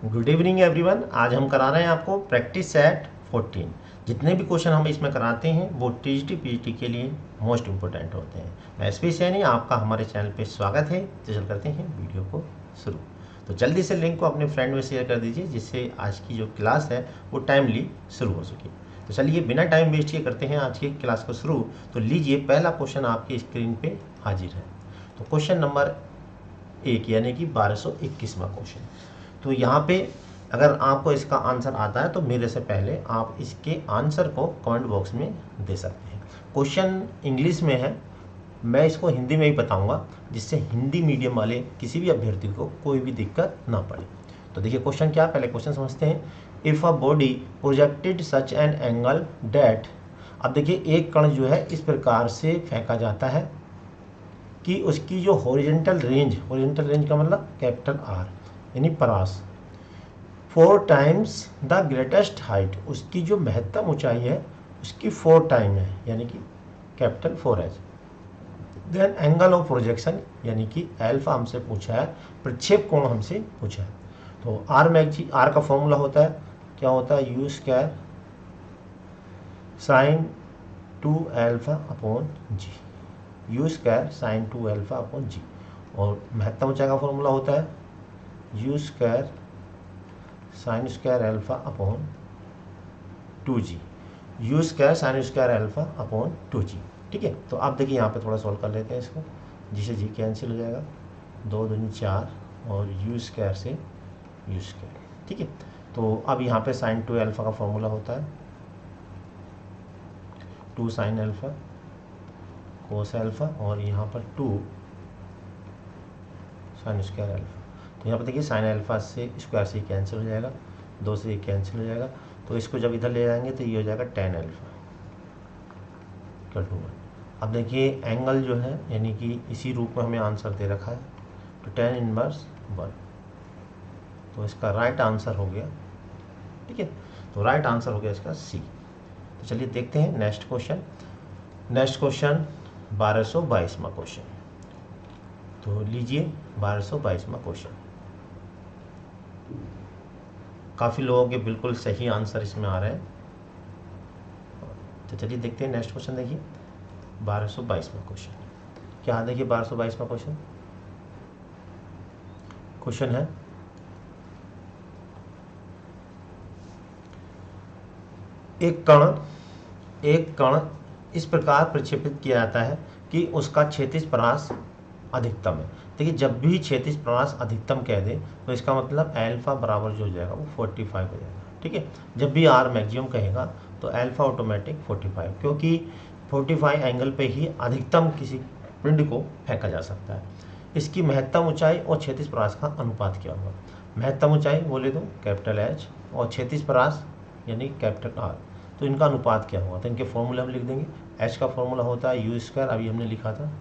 Good evening everyone. आज हम करा रहे हैं आपको प्रैक्टिस सेट 14। जितने भी क्वेश्चन हम इसमें कराते हैं वो टीजीटी पीजीटी के लिए मोस्ट इंपॉर्टेंट होते हैं। मैं एसपी सैनी, आपका हमारे चैनल पे स्वागत है। तो चल करते हैं वीडियो को शुरू। तो जल्दी से लिंक को अपने फ्रेंड में शेयर कर दीजिए जिससे आज की जो क्लास है वो टाइमली शुरू हो सके। तो चलिए बिना टाइम वेस्ट किए करते हैं आज की क्लास को शुरू। तो लीजिए, पहला क्वेश्चन आपकी स्क्रीन पे हाजिर है। तो क्वेश्चन नंबर 1 यानी कि 1221वां क्वेश्चन। तो यहाँ पे अगर आपको इसका आंसर आता है तो मेरे से पहले आप इसके आंसर को कमेंट बॉक्स में दे सकते हैं। क्वेश्चन इंग्लिश में है, मैं इसको हिंदी में ही बताऊंगा जिससे हिंदी मीडियम वाले किसी भी अभ्यर्थी को कोई भी दिक्कत ना पड़े। तो देखिए क्वेश्चन क्या, पहले क्वेश्चन समझते हैं। If a body projected such an angle date, अब देखिए एक कण जो है इस प्रकार से फेंका जाता है कि उसकी जो हॉरिजेंटल रेंज का मतलब कैपिटल आर यानी परास, 4 टाइम्स द ग्रेटेस्ट हाइट, उसकी जो महत्तम ऊंचाई है उसकी 4 टाइम है यानी कि capital 4H। Then angle of projection यानी कि एल्फा हमसे पूछा है, प्रक्षेप कोण हमसे पूछा है। तो आर का फॉर्मूला होता है, क्या होता है, u square sine 2 alpha upon g, u square sine 2 alpha upon g. और महत्तम ऊंचाई का फॉर्मूला होता है u square sine square alpha upon 2g, u square sine square alpha upon 2g। ठीक है, तो आप देखिए यहाँ पे थोड़ा सॉल्व कर लेते हैं इसको। जी से जी कैंसिल हो जाएगा, 2 दूनी 4 और यू स्क्वायर से यू स्क्वायर। ठीक है, तो अब यहाँ पे साइन 2 एल्फा का फॉर्मूला होता है 2 साइन एल्फा कोस एल्फा और यहाँ पर 2 साइन स्क्वायर एल्फा। तो यहाँ पर देखिए साइन एल्फा से स्क्वायर से कैंसिल हो जाएगा, 2 से ये कैंसिल हो जाएगा। तो इसको जब इधर ले जाएंगे तो ये हो जाएगा tan एल्फा इक्वल टू 1। अब देखिए एंगल जो है यानी कि इसी रूप में हमें आंसर दे रखा है, तो tan इनवर्स 1। तो इसका राइट आंसर हो गया। ठीक है, तो राइट आंसर हो गया इसका सी। तो चलिए देखते हैं नेक्स्ट क्वेश्चन। नेक्स्ट क्वेश्चन 1222वां क्वेश्चन। तो लीजिए 1222वां क्वेश्चन। काफ़ी लोगों के बिल्कुल सही आंसर इसमें आ रहे हैं। तो चलिए देखते हैं नेक्स्ट क्वेश्चन। देखिए 1222वां क्वेश्चन क्या है। देखिए 1222वां क्वेश्चन है, एक कण इस प्रकार प्रक्षेपित किया जाता है कि उसका क्षैतिज परास अधिकतम है। देखिए जब भी क्षैतिज परास अधिकतम कह दे तो इसका मतलब एल्फा बराबर जो हो जाएगा वो 45 हो जाएगा। ठीक है, जब भी आर मैक्सिमम कहेगा तो एल्फा ऑटोमेटिक 45, क्योंकि 45 एंगल पे ही अधिकतम किसी पिंड को फेंका जा सकता है। इसकी महत्तम ऊंचाई और क्षैतिज परास का अनुपात क्या होगा। महत्तम ऊंचाई बोले तो कैपिटल एच और क्षैतिज परास यानी कैपिटल आर, तो इनका अनुपात क्या होगा। तो इनके फॉर्मूले हम लिख देंगे। एच का फॉर्मूला होता है यू स्क्वायर, अभी हमने लिखा था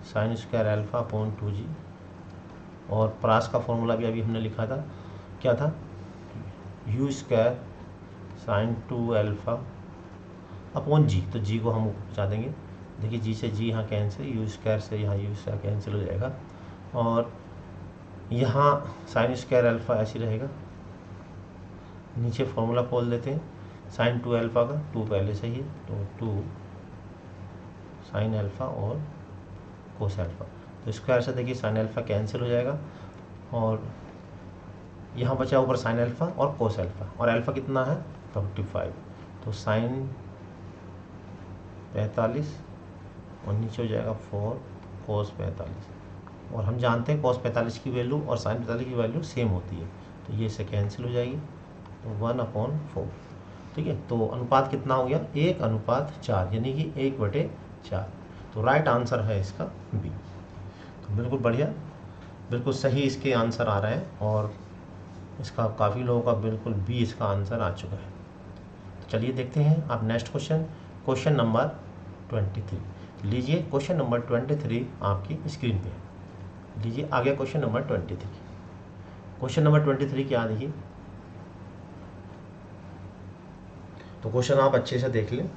sign square alpha upon 2g, और परास का फॉर्मूला भी अभी हमने लिखा था, क्या था, you square sine 2 alpha upon जी। तो जी को हम ऊपर पहुँचा देंगे। देखिए जी से जी यहाँ कैंसिल, यू स्क्वायर से यहाँ यू स्क्वायर कैंसिल हो जाएगा, और यहाँ साइन स्क्वायर एल्फा ऐसे रहेगा। नीचे फॉर्मूला खोल देते हैं साइन 2 एल्फा का, 2 पहले से ही, तो 2 साइन एल्फा और कोस एल्फा। तो स्क्वायर से देखिए साइन एल्फा कैंसिल हो जाएगा, और यहाँ बचा ऊपर साइन एल्फा और कोस एल्फा, और एल्फा कितना है 45। तो साइन 45 और नीचे हो जाएगा 4 कोस 45, और हम जानते हैं कोस 45 की वैल्यू और साइन 45 की वैल्यू सेम होती है, तो ये से कैंसिल हो जाएगी, तो 1/4। ठीक है, तो अनुपात कितना हो गया, 1/4 यानी कि 1/4। तो राइट आंसर है इसका बी। तो बिल्कुल बढ़िया, बिल्कुल सही इसके आंसर आ रहे हैं, और इसका काफ़ी लोगों का बिल्कुल बी इसका आंसर आ चुका है। तो चलिए देखते हैं आप नेक्स्ट क्वेश्चन, क्वेश्चन नंबर 23। लीजिए क्वेश्चन नंबर 23 आपकी स्क्रीन पे है। लीजिए आ गया क्वेश्चन नंबर 23। क्वेश्चन नंबर 23 क्या, देखिए तो क्वेश्चन आप अच्छे से देख लें,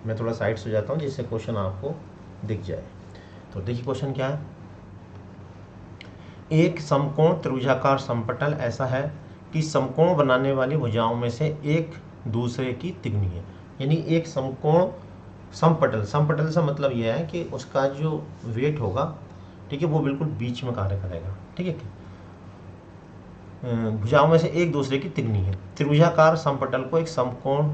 मैं थोड़ा साइड से जाता हूँ जिससे क्वेश्चन आपको दिख जाए। तो देखिए क्वेश्चन क्या है, एक समकोण त्रिभुजाकार समपटल ऐसा है कि समकोण बनाने वाली भुजाओं में से एक दूसरे की तिगुनी है। यानी एक समकोण समपटल, समपटल से मतलब यह है कि उसका जो वेट होगा, ठीक है, वो बिल्कुल बीच में कार्य करेगा। ठीक है, भुजाओं में से एक दूसरे की तिगुनी है। त्रिभुजाकार समपटल को एक समकोण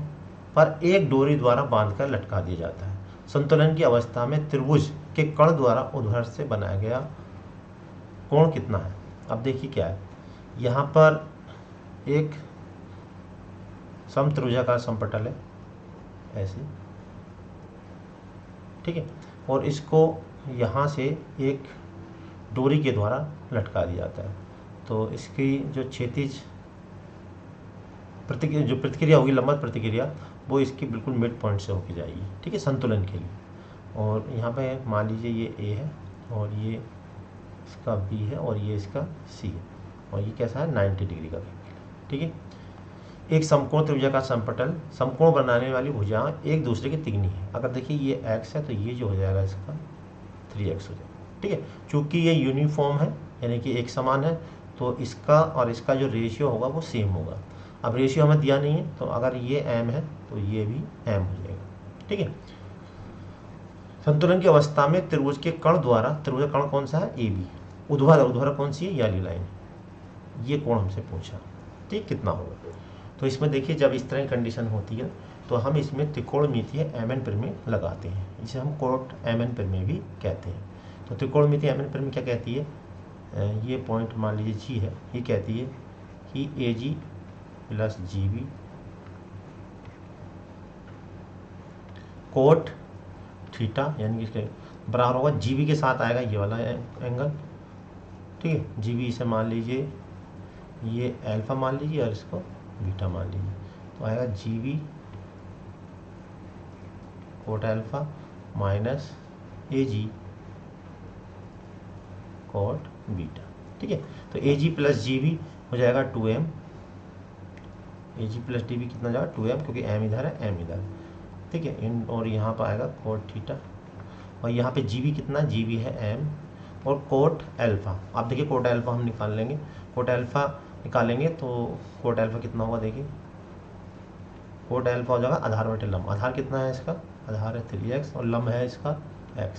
पर एक डोरी द्वारा बांधकर लटका दिया जाता है। संतुलन की अवस्था में त्रिभुज के कण द्वारा उद्भर से बनाया गया कोण कितना है। अब देखिए क्या है, यहाँ पर एक समत्रिभुजाकार समपटल है ऐसे, ठीक है, और इसको यहाँ से एक डोरी के द्वारा लटका दिया जाता है। तो इसकी जो क्षैतिज प्रतिक्रिया होगी, लंबवत प्रतिक्रिया, वो इसकी बिल्कुल मिड पॉइंट से होकर जाएगी। ठीक है, संतुलन के लिए। और यहाँ पे मान लीजिए ये ए है और ये इसका बी है और ये इसका सी है और ये कैसा है 90 डिग्री का एंगल। ठीक है, एक समकोण त्रिभुजाकार समपटल समकोण बनाने वाली भुजा एक दूसरे की तिगुनी है। अगर देखिए ये x है तो ये जो हो जाएगा इसका 3x हो जाएगा। ठीक है, चूँकि ये यूनिफॉर्म है यानी कि एक समान है, तो इसका और इसका जो रेशियो होगा वो सेम होगा। अब रेशियो हमें दिया नहीं है, तो अगर ये m है तो ये भी m हो जाएगा। ठीक है, संतुलन की अवस्था में त्रिभुज के कण द्वारा, त्रिभुज कण कौन सा है, ए बी, ऊर्ध्वाधर कौन सी है, ये वाली लाइन, ये कोण हमसे पूछा। ठीक, कितना होगा। तो इसमें देखिए जब इस तरह की कंडीशन होती है तो हम इसमें त्रिकोणमितीय एमएन प्रमेय लगाते हैं, जिसे हम कोट एमएन प्रमेय भी कहते हैं। तो त्रिकोणमितीय एमएन प्रमेय क्या कहती है, ये पॉइंट मान लीजिए जी है, ये कहती है कि a g plus g b cot theta, यानी कि इसके बराबर होगा जी बी के साथ आएगा ये वाला एंगल। ठीक है, जी बी इसे मान लीजिए ये अल्फा मान लीजिए और इसको बीटा मान लीजिए, तो आएगा g b cot alpha minus a g cot beta. ठीक है, तो ए जी प्लस जी बी हो जाएगा 2m, ए जी प्लस डी बी कितना जाएगा 2m, क्योंकि m इधर है m इधर। ठीक है, इन और यहाँ पर आएगा कोट थीटा और यहाँ पे जी बी कितना, जी बी है m और कोट अल्फा। आप देखिए कोट अल्फा हम निकाल लेंगे, कोट अल्फा निकालेंगे तो कोट अल्फा कितना होगा, देखिए कोट अल्फा हो जाएगा आधार बटे लंब। आधार कितना है इसका, आधार है 3x और लंब है इसका x,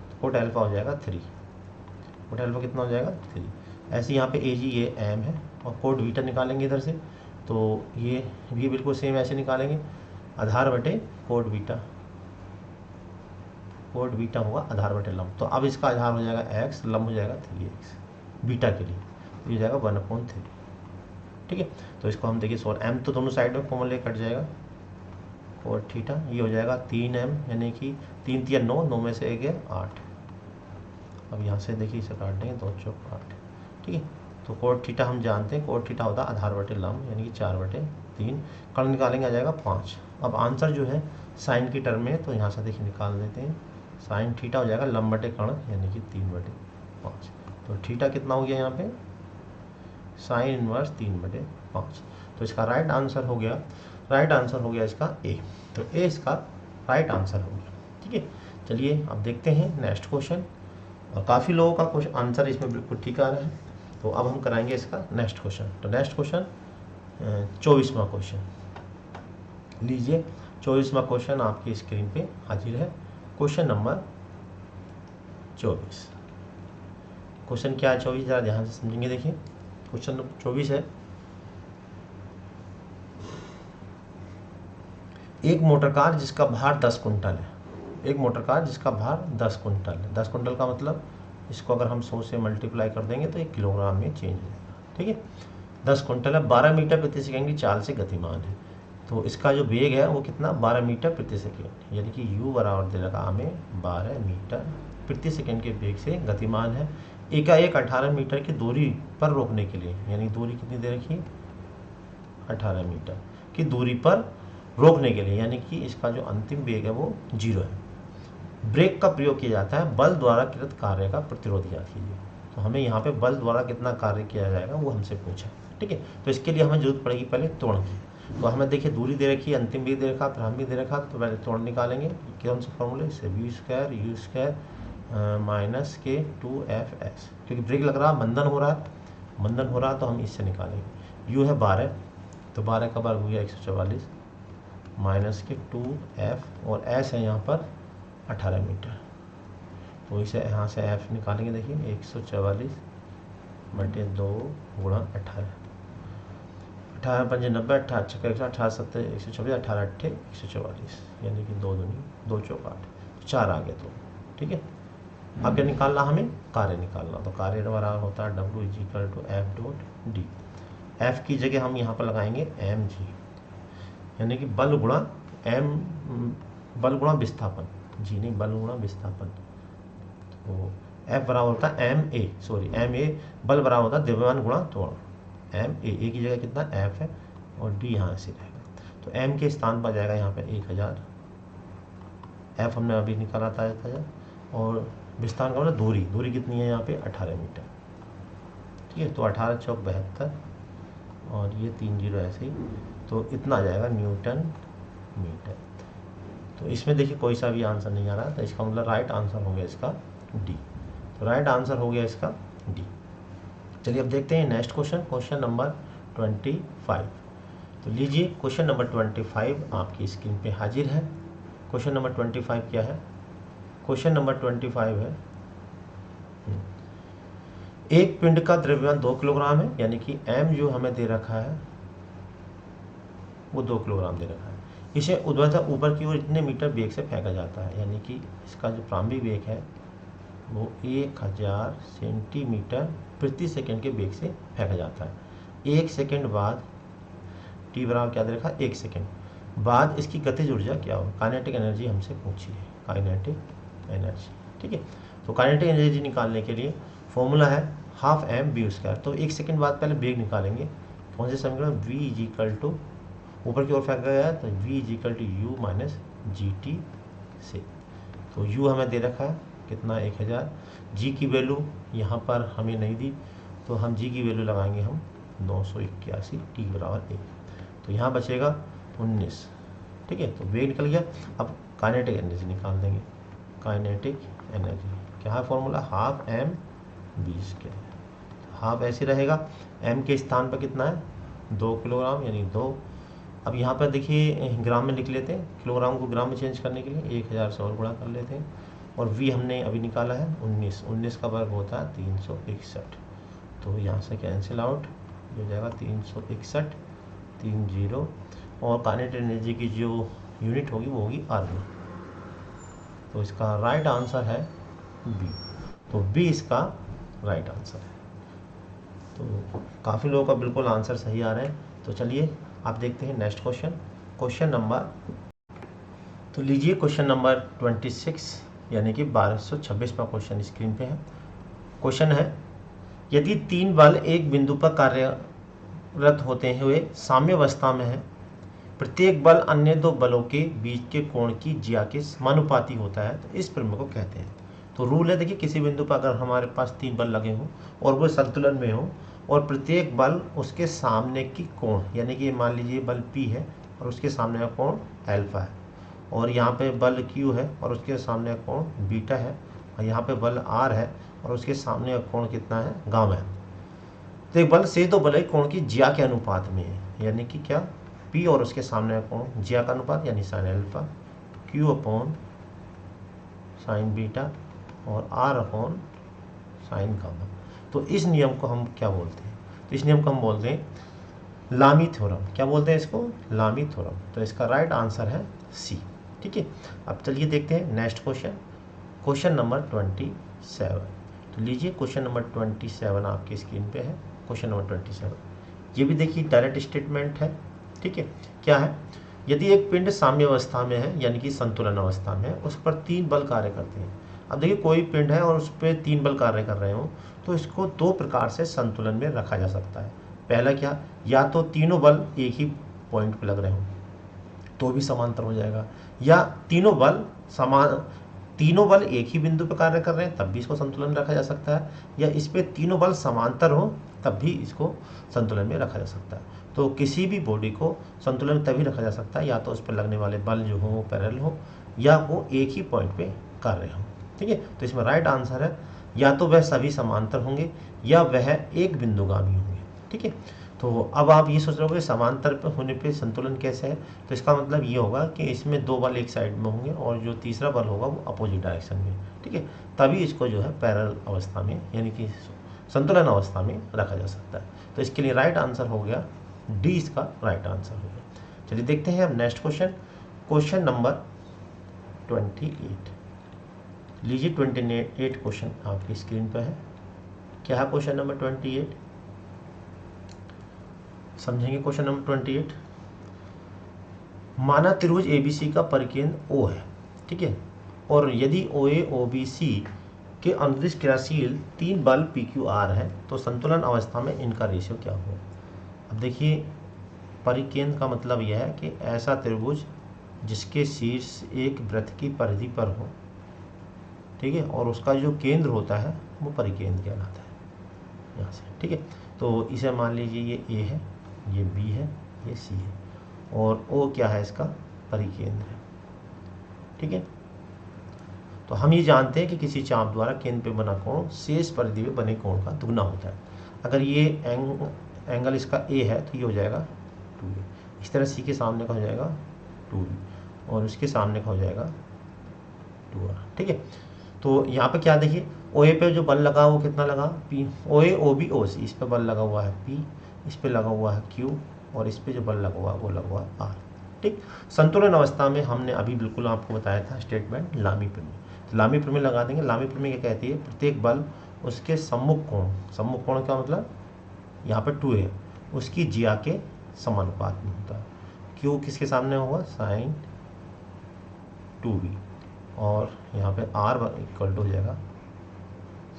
तो कोट अल्फा हो जाएगा 3। कोट अल्फा कितना हो जाएगा 3। ऐसे यहाँ पे ए जी ये m है और कोट बीटा निकालेंगे इधर से, तो ये भी बिल्कुल सेम ऐसे निकालेंगे, आधार बटे कोट बीटा, कोट बीटा होगा आधार बटे लंब। तो अब इसका आधार हो जाएगा x, लंब हो जाएगा 3x बीटा के लिए, ये हो जाएगा 1/3। ठीक है, तो इसको हम देखिए सॉल्व, m तो दोनों साइड में कॉमन ले कट जाएगा, कोट थीटा ये हो जाएगा 3m, यानी कि 3 3 9, 9 में से 1 है 8। अब यहाँ से देखिए इसे काट देंगे, 2 चौक 8। ठीक है, तो कोट थीटा हम जानते हैं, कोट थीटा होता है आधार बटे लंब, यानी कि 4/3। कण निकालेंगे आ जाएगा 5। अब आंसर जो है साइन की टर्म में, तो यहाँ से देखिए निकाल देते हैं, साइन थीटा हो जाएगा लंब बटे कण, यानी कि 3/5। तो थीटा कितना हो गया यहाँ पे, साइन इनवर्स 3/5। तो इसका राइट आंसर हो गया, राइट आंसर हो गया इसका ए। तो ए इसका राइट आंसर हो गया। ठीक है, चलिए अब देखते हैं नेक्स्ट क्वेश्चन। और काफ़ी लोगों का क्वेश्चन आंसर इसमें बिल्कुल ठीक आ रहा है। तो अब हम कराएंगे इसका नेक्स्ट क्वेश्चन। तो नेक्स्ट क्वेश्चन 24वां क्वेश्चन लीजिए। 24वां क्वेश्चन आपकी स्क्रीन पे हाजिर है। Question number 24। क्वेश्चन क्या है 24, ज़रा ध्यान से समझेंगे। देखिए क्वेश्चन नंबर 24 है, एक मोटर कार जिसका भार 10 कुंटल है, एक मोटर कार जिसका भार 10 कुंटल है। 10 कुंटल का मतलब इसको अगर हम 100 से मल्टीप्लाई कर देंगे तो 1 किलोग्राम में चेंज हो जाएगा। ठीक है, 10 कुंटल है, 12 मीटर प्रति सेकंड की चाल से गतिमान है। तो इसका जो वेग है वो कितना, 12 मीटर प्रति सेकंड, यानी कि u बराबर दे रखा हमें 12 मीटर प्रति सेकंड के वेग से गतिमान है। एकाएक 18 मीटर की दूरी पर रोकने के लिए, यानी दूरी कितनी दे रखी है 18 मीटर की दूरी पर रोकने के लिए, यानी कि इसका जो अंतिम वेग है वो 0 है। ब्रेक का प्रयोग किया जाता है, बल द्वारा कृत कार्य का प्रतिरोध याद कीजिए। तो हमें यहाँ पे बल द्वारा कितना कार्य किया जाएगा वो हमसे पूछा। ठीक है, तो इसके लिए हमें जरूरत पड़ेगी पहले त्वरण की। तो हमें देखिए दूरी दे रखी है, अंतिम वेग दे रखा, प्रारंभिक दे रखा, तो पहले त्वरण निकालेंगे। कौन सा फॉर्मूला, इससे v² u² माइनस के 2Fx, क्योंकि ब्रेक लग रहा है, मंदन हो रहा है तो हम इससे निकालेंगे। u है 12, तो 12 का वर्ग हो गया 144 माइनस के 2F और s है यहाँ पर 18 मीटर, तो इसे यहाँ से f निकालेंगे। देखिए 144 बटे 2 गुणा 18, 18 पंजे 90, 18 छक्का 18 सत्तर 124, 18 अट्ठे 144, यानी कि 2 दूनी 2 चौक 8, 4 आ गए। तो ठीक है, अब क्या निकालना, हमें कार्य निकालना। तो कार्य बराबर होता है W is equal to F dot D. F की जगह हम यहाँ पर लगाएंगे mg, यानी कि बल गुणा विस्थापन, जी नहीं, बल गुणा विस्थापन। तो F बराबर होता है ma बल बराबर होता है द्रव्यमान गुणा त्वरण। a की जगह कितना F है और d यहाँ से रहेगा, तो m के स्थान पर जाएगा यहाँ पे 1000, F हमने अभी निकाला था 1000, और विस्तार का मतलब दूरी कितनी है यहाँ पे 18 मीटर। ठीक है, तो 18 चौक 72 और ये 3 जीरो ऐसे ही, तो इतना आ जाएगा न्यूटन मीटर। तो इसमें देखिए कोई सा भी आंसर नहीं आ रहा, तो इसका मतलब राइट आंसर हो गया इसका डी। तो राइट आंसर हो गया इसका डी। चलिए अब देखते हैं नेक्स्ट क्वेश्चन नंबर 25। तो लीजिए क्वेश्चन नंबर 25 आपकी स्क्रीन पे हाजिर है। क्वेश्चन नंबर 25 क्या है? क्वेश्चन नंबर 25 है, एक पिंड का द्रव्यमान 2 किलोग्राम है, यानी कि m जो हमें दे रखा है वो 2 किलोग्राम दे रखा है। इसे ऊर्ध्वाधर ऊपर की ओर इतने मीटर वेग से फेंका जाता है, यानी कि इसका जो प्रारंभिक वेग है वो 1000 सेंटीमीटर प्रति सेकंड के वेग से फेंका जाता है। 1 सेकंड बाद t बराबर क्या दे रखा है, 1 सेकंड बाद इसकी गतिज ऊर्जा क्या हो, काइनेटिक एनर्जी हमसे पूछी है, काइनेटिक एनर्जी। ठीक है, तो काइनेटिक एनर्जी निकालने के लिए फॉर्मूला है हाफ m v स्क्वायर। तो 1 सेकंड बाद पहले वेग निकालेंगे, कौन से समीकरण, v इज इक्वल टू ऊपर की ओर फेंका गया है तो v is equal to u minus G T से। तो u हमें दे रखा है कितना 1000, g की वैल्यू यहाँ पर हमें नहीं दी, तो हम g की वैल्यू लगाएंगे हम 981, t बराबर 1, तो यहाँ बचेगा 19। ठीक है, तो वेग निकल गया। अब काइनेटिक एनर्जी निकाल देंगे। काइनेटिक एनर्जी क्या है formula, half m v square. Half ऐसे रहेगा, m के स्थान पर कितना है 2 किलोग्राम यानी 2। अब यहाँ पर देखिए ग्राम में लिख लेते हैं, किलोग्राम को ग्राम में चेंज करने के लिए 1000 से और गुणा कर लेते हैं, और v हमने अभी निकाला है 19 का वर्ग होता है 361, तो यहाँ से कैंसिल आउट हो जाएगा 361 3 जीरो, और काइनेटिक एनर्जी की जो यूनिट होगी वो होगी अर्न। तो इसका राइट आंसर है बी, तो बी इसका राइट आंसर है। तो काफ़ी लोगों का बिल्कुल आंसर सही आ रहे हैं। तो चलिए आप देखते हैं नेक्स्ट क्वेश्चन नंबर, तो लीजिए क्वेश्चन नंबर 26 यानी कि 1226वां क्वेश्चन स्क्रीन पे है। क्वेश्चन है, यदि 3 बल एक बिंदु पर कार्यरत होते हुए साम्यावस्था में है, प्रत्येक बल अन्य 2 बलों के बीच के कोण की ज्या के समानुपाती होता है, तो इस प्रमेय को कहते हैं। तो रूल है, देखिए किसी बिंदु पर अगर हमारे पास 3 बल लगे हों और वो संतुलन में हो, और प्रत्येक बल उसके सामने की कोण, यानी कि मान लीजिए बल P है और उसके सामने का कोण अल्फा है, और यहाँ पे बल Q है और उसके सामने का कोण बीटा है, और यहाँ पे बल R है और उसके सामने का कोण कितना है, गामा है। तो एक बल से 2 बल कोण की ज्या के अनुपात में है, यानी कि क्या, P और उसके सामने का कोण ज्या का अनुपात यानी sine alpha, Q upon sine beta और R अपॉन साइन गामा। तो इस नियम को हम क्या बोलते हैं, तो इस नियम को हम बोलते हैं लामी थ्योरम। क्या बोलते हैं इसको, लामी थ्योरम। तो इसका राइट आंसर है सी। ठीक है, अब चलिए देखते हैं नेक्स्ट क्वेश्चन नंबर 27। तो लीजिए क्वेश्चन नंबर 27 आपकी स्क्रीन पे है। क्वेश्चन नंबर 27, ये भी देखिए डायरेक्ट स्टेटमेंट है। ठीक है, क्या है, यदि एक पिंड साम्यावस्था में है यानी कि संतुलन अवस्था में है, उस पर 3 बल कार्य करते हैं। अब देखिए कोई पिंड है और उस पर 3 बल कार्य कर रहे हो, तो इसको 2 प्रकार से संतुलन में रखा जा सकता है। पहला क्या, या तो तीनों बल एक ही पॉइंट पे लग रहे हो तो भी समांतर हो जाएगा, या तीनों बल एक ही बिंदु पर कार्य कर रहे हैं तब भी इसको संतुलन में रखा जा सकता है, या इस पे तीनों बल समांतर हो तब भी इसको संतुलन में रखा जा सकता है। तो किसी भी बॉडी को संतुलन में तभी रखा जा सकता है या तो उस पर लगने वाले बल जो हो वो पैरेलल हो, या वो एक ही पॉइंट पे कर रहे हो। ठीक है। तो इसमें राइट आंसर है या तो वह सभी समांतर होंगे या वह एक बिंदुगामी होंगे, ठीक है। तो अब आप ये सोच रहे हो समांतर पे होने पे संतुलन कैसे है, तो इसका मतलब ये होगा कि इसमें दो बल एक साइड में होंगे और जो तीसरा बल होगा वो अपोजिट डायरेक्शन में, ठीक है। तभी इसको जो है पैरेलल अवस्था में यानी कि संतुलन अवस्था में रखा जा सकता है। तो इसके लिए राइट आंसर हो गया डी, इसका राइट आंसर हो गया। चलिए देखते हैं अब नेक्स्ट क्वेश्चन, क्वेश्चन नंबर 28। लीजिए 28 क्वेश्चन आपकी स्क्रीन पर है। क्या है क्वेश्चन नंबर 28, समझेंगे क्वेश्चन नंबर 28। माना त्रिभुज एबीसी का परिकेंद्र ओ है, ठीक है, और यदि ओ ए ओ बी सी के अनुदिश क्रियाशील 3 बल पी क्यू आर है तो संतुलन अवस्था में इनका रेशियो क्या हो। अब देखिए परिकेंद्र का मतलब यह है कि ऐसा त्रिभुज जिसके शीर्ष एक वृत्त की परिधि पर हो, ठीक है, और उसका जो केंद्र होता है वो परिकेंद्र कहलाता है यहाँ से, ठीक है। तो इसे मान लीजिए ये ए है, ये बी है, ये सी है, और ओ क्या है, इसका परिकेंद्र है, ठीक है। तो हम ये जानते हैं कि किसी चाप द्वारा केंद्र पे बना कोण शेष परिधि में बने कोण का दुगना होता है। अगर ये एंगल इसका ए है तो ये हो जाएगा 2a, इस तरह सी के सामने का हो जाएगा 2b और उसके सामने का हो जाएगा 2r, ठीक है। तो यहाँ पे क्या देखिए ओ ए पे जो बल लगा वो कितना लगा P, ओ ए ओ बी ओ सी, इस पे बल लगा हुआ है P, इस पे लगा हुआ है Q और इस पे जो बल लगा हुआ है वो लगा हुआ है R, ठीक। संतुलन अवस्था में हमने अभी बिल्कुल आपको बताया था स्टेटमेंट लामी प्रमेय, तो लामी प्रमेय लगा देंगे। लामी प्रमेय क्या कहती है, प्रत्येक बल उसके सम्मुख कोण, सम्मुख कोण का मतलब यहाँ पे 2 है, उसकी जिया के समानुपात में होता है। Q किसके सामने होगा, साइन 2b, और यहाँ पे R इक्वल टू हो जाएगा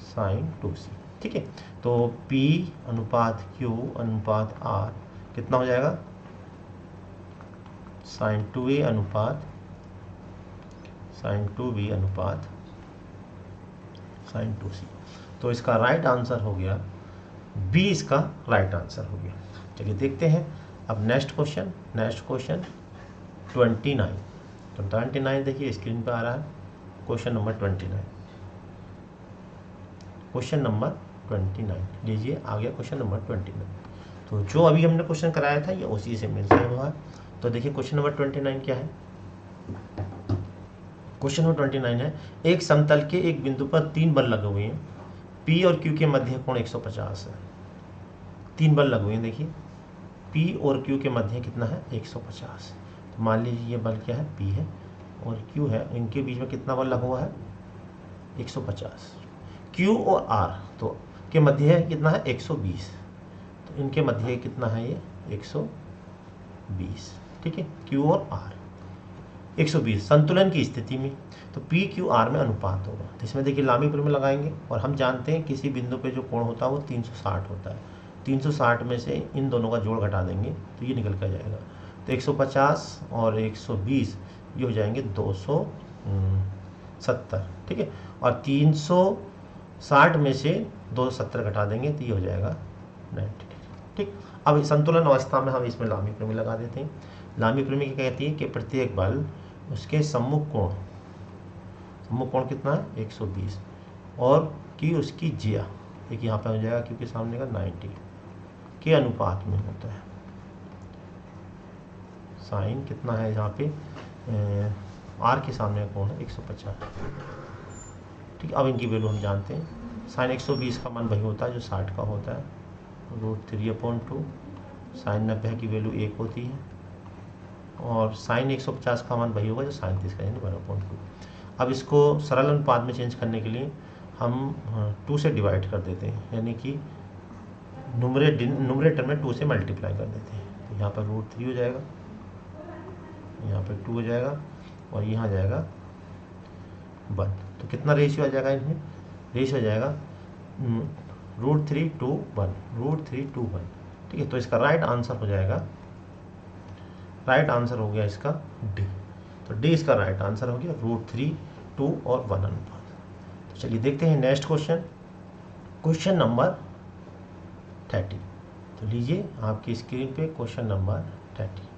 साइन 2c, ठीक है। तो P अनुपात Q अनुपात R कितना हो जाएगा, साइन 2a अनुपात साइन 2b अनुपात साइन 2c। तो इसका राइट आंसर हो गया बी, इसका राइट आंसर हो गया। चलिए देखते हैं अब नेक्स्ट क्वेश्चन, नेक्स्ट क्वेश्चन 29। तो 29 देखिए स्क्रीन पे आ रहा है, क्वेश्चन नंबर 29, क्वेश्चन नंबर 29 लीजिए आ गया क्वेश्चन नंबर 29। तो जो अभी हमने क्वेश्चन कराया था ये उसी से मिलता हुआ है। तो देखिए क्वेश्चन नंबर 29 क्या है, क्वेश्चन नंबर 29 है एक समतल के एक बिंदु पर 3 बल लगे हुए हैं, P और Q के मध्य कोण 150 है। 3 बल लगे हुए हैं, देखिए P और Q के मध्य कितना है 150। तो मान लीजिए ये बल क्या है, P है और Q है, इनके बीच में कितना बल लगा हुआ है 150। Q और R तो के मध्य है कितना है 120, तो इनके मध्य कितना है ये 120, ठीक है। Q और R 120 संतुलन की स्थिति में तो P Q R में अनुपात होगा। तो इसमें देखिए लामी प्रमेय लगाएंगे और हम जानते हैं किसी बिंदु पे जो कोण होता है वो 360 होता है। 360 में से इन दोनों का जोड़ घटा देंगे तो ये निकल कर जाएगा। तो 150 और 120 ये हो जाएंगे 270, ठीक है। और 360 में से 270 घटा देंगे तो ये हो जाएगा 90, ठीक। अब संतुलन अवस्था में हम इसमें लामी प्रमेय लगा देते हैं। लामी प्रमेय क्या कहती है कि प्रत्येक बल उसके सम्मुख कोण कितना है 120 और कि उसकी जिया एक यहाँ पे हो जाएगा क्योंकि सामने का 90 के अनुपात में होता है। साइन कितना है यहाँ पे R के सामने का कोण है 150, ठीक। अब इनकी वैल्यू हम जानते हैं। साइन 120 का मान वही होता है जो 60 का होता है, √3/2। साइन 90 की वैल्यू 1 होती है और साइन 150 का मान वही होगा जो साइन 30 का, यानी 1/2। अब इसको सरल अनुपात में चेंज करने के लिए हम 2 से डिवाइड कर देते हैं, यानी कि न्यूमरेटर में 2 से मल्टीप्लाई कर देते हैं। तो यहाँ पर √3 हो जाएगा, यहाँ पर 2 हो जाएगा और यहाँ जाएगा 1। तो कितना रेशियो आ जाएगा, इसमें रेशियो आ जाएगा √3/1, √3/1, ठीक है। तो इसका राइट आंसर हो जाएगा, राइट आंसर हो गया इसका डी। तो डी इसका राइट आंसर हो गया, √3/2 और 1 अनुपात। तो चलिए देखते हैं नेक्स्ट क्वेश्चन, क्वेश्चन नंबर 30। तो लीजिए आपकी स्क्रीन पे क्वेश्चन नंबर 30।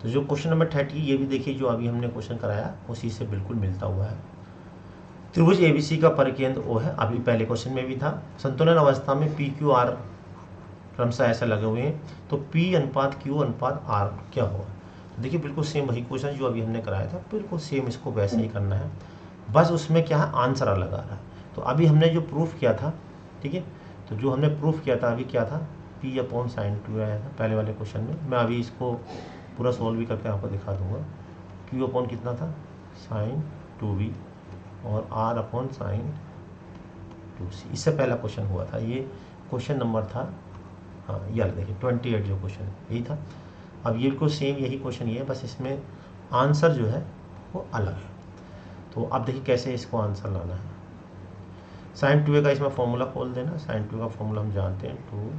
तो जो क्वेश्चन नंबर 30 ये भी देखिए जो अभी हमने क्वेश्चन कराया उसी से बिल्कुल मिलता हुआ है। त्रिभुज एबीसी का परिकेंद्र O है, अभी पहले क्वेश्चन में भी था। संतुलन अवस्था में पी क्यू आर क्रमशः ऐसा लगे हुए हैं, तो पी अनुपात क्यू अनुपात आर क्या होगा। तो देखिए बिल्कुल सेम वही क्वेश्चन जो अभी हमने कराया था, बिल्कुल सेम इसको वैसे ही करना है, बस उसमें क्या है आंसर अलग आ रहा है। तो अभी हमने जो प्रूफ किया था, ठीक है, तो जो हमने प्रूफ किया था अभी क्या था, पी अपॉन साइन टू आया था पहले वाले क्वेश्चन में। मैं अभी इसको पूरा सॉल्व भी करके आपको दिखा दूंगा। क्यू अपॉन कितना था, साइन टू बी, और आर अपॉन साइन टू सी। इससे पहला क्वेश्चन हुआ था, ये क्वेश्चन नंबर था, हाँ ये देखिए 28 जो क्वेश्चन यही था। अब ये बिल्कुल सेम यही क्वेश्चन ये है, बस इसमें आंसर जो है वो अलग है। तो अब देखिए कैसे इसको आंसर लाना है। साइन टू ए का इसमें फॉर्मूला खोल देना। साइन टू का फॉर्मूला हम जानते हैं, to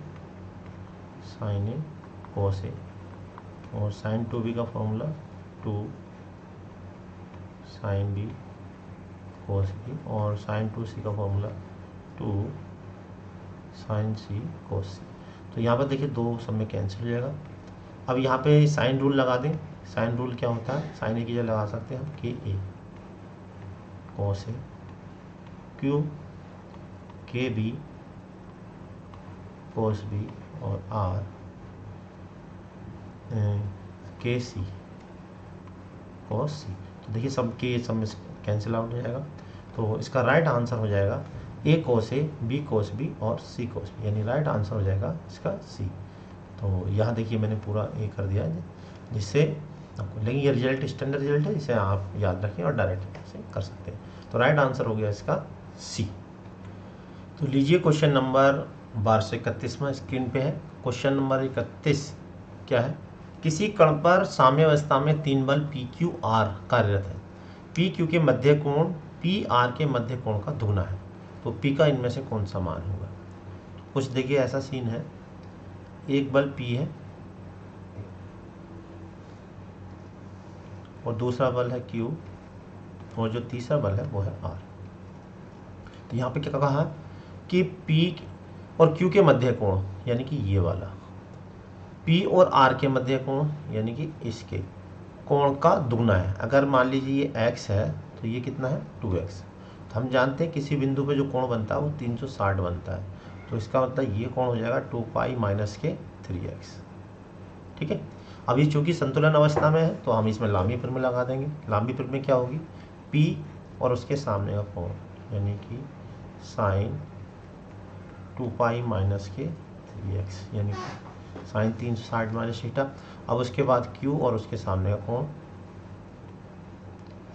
sign A cos A, और साइन टू बी का formula two sine B cos B, और साइन टू सी का formula two sine C cos C. तो यहाँ पर देखिए दो सब में कैंसिल हो जाएगा। अब यहाँ पे साइन रूल लगा दें। साइन रूल क्या होता है, साइन ए की जगह लगा सकते हैं हम के ए कोस ए, क्यू के बी कोस बी, और आर के सी कोस सी। तो देखिए सब के सब में कैंसिल आउट हो जाएगा। तो इसका राइट आंसर हो जाएगा ए कोस ए, बी कोस बी और सी कोस बी, यानी राइट आंसर हो जाएगा इसका सी। तो यहाँ देखिए मैंने पूरा ए कर दिया है, जिससे आपको, लेकिन ये रिजल्ट स्टैंडर्ड रिजल्ट है, इसे आप याद रखें और डायरेक्ट से कर सकते हैं। तो राइट आंसर हो गया इसका सी। तो लीजिए क्वेश्चन नंबर 1231 स्क्रीन पे है। क्वेश्चन नंबर 31 क्या है, किसी कण पर साम्यावस्था में तीन बल पी क्यू आर कार्यरत है। पी क्यू के मध्य कोण पी आर के मध्य कोण का दुगना है, तो पी का इनमें से कौन सा मान होगा। कुछ देखिए ऐसा सीन है, एक बल पी है और दूसरा बल है क्यू, और जो तीसरा बल है वो है आर। तो यहाँ पे क्या कहा कि पी और क्यू के मध्य कोण, यानी कि ये वाला, पी और आर के मध्य कोण यानी कि इसके कोण का दुगना है। अगर मान लीजिए ये x है तो ये कितना है 2x। तो हम जानते हैं किसी बिंदु पे जो कोण बनता है वो 360 बनता है, तो इसका मतलब ये कोण हो जाएगा 2 पाई माइनस के 3x। ठीक है, अब ये चूंकि संतुलन अवस्था में है तो हम इसमें लांबी प्रमेय लगा देंगे। लांबी प्रमेय क्या होगी, p और उसके सामने का कोण यानी कि साइन 2 पाई माइनस के 3x, यानी कि साइन 360 माइनस थीटा। अब उसके बाद q और उसके सामने का कोण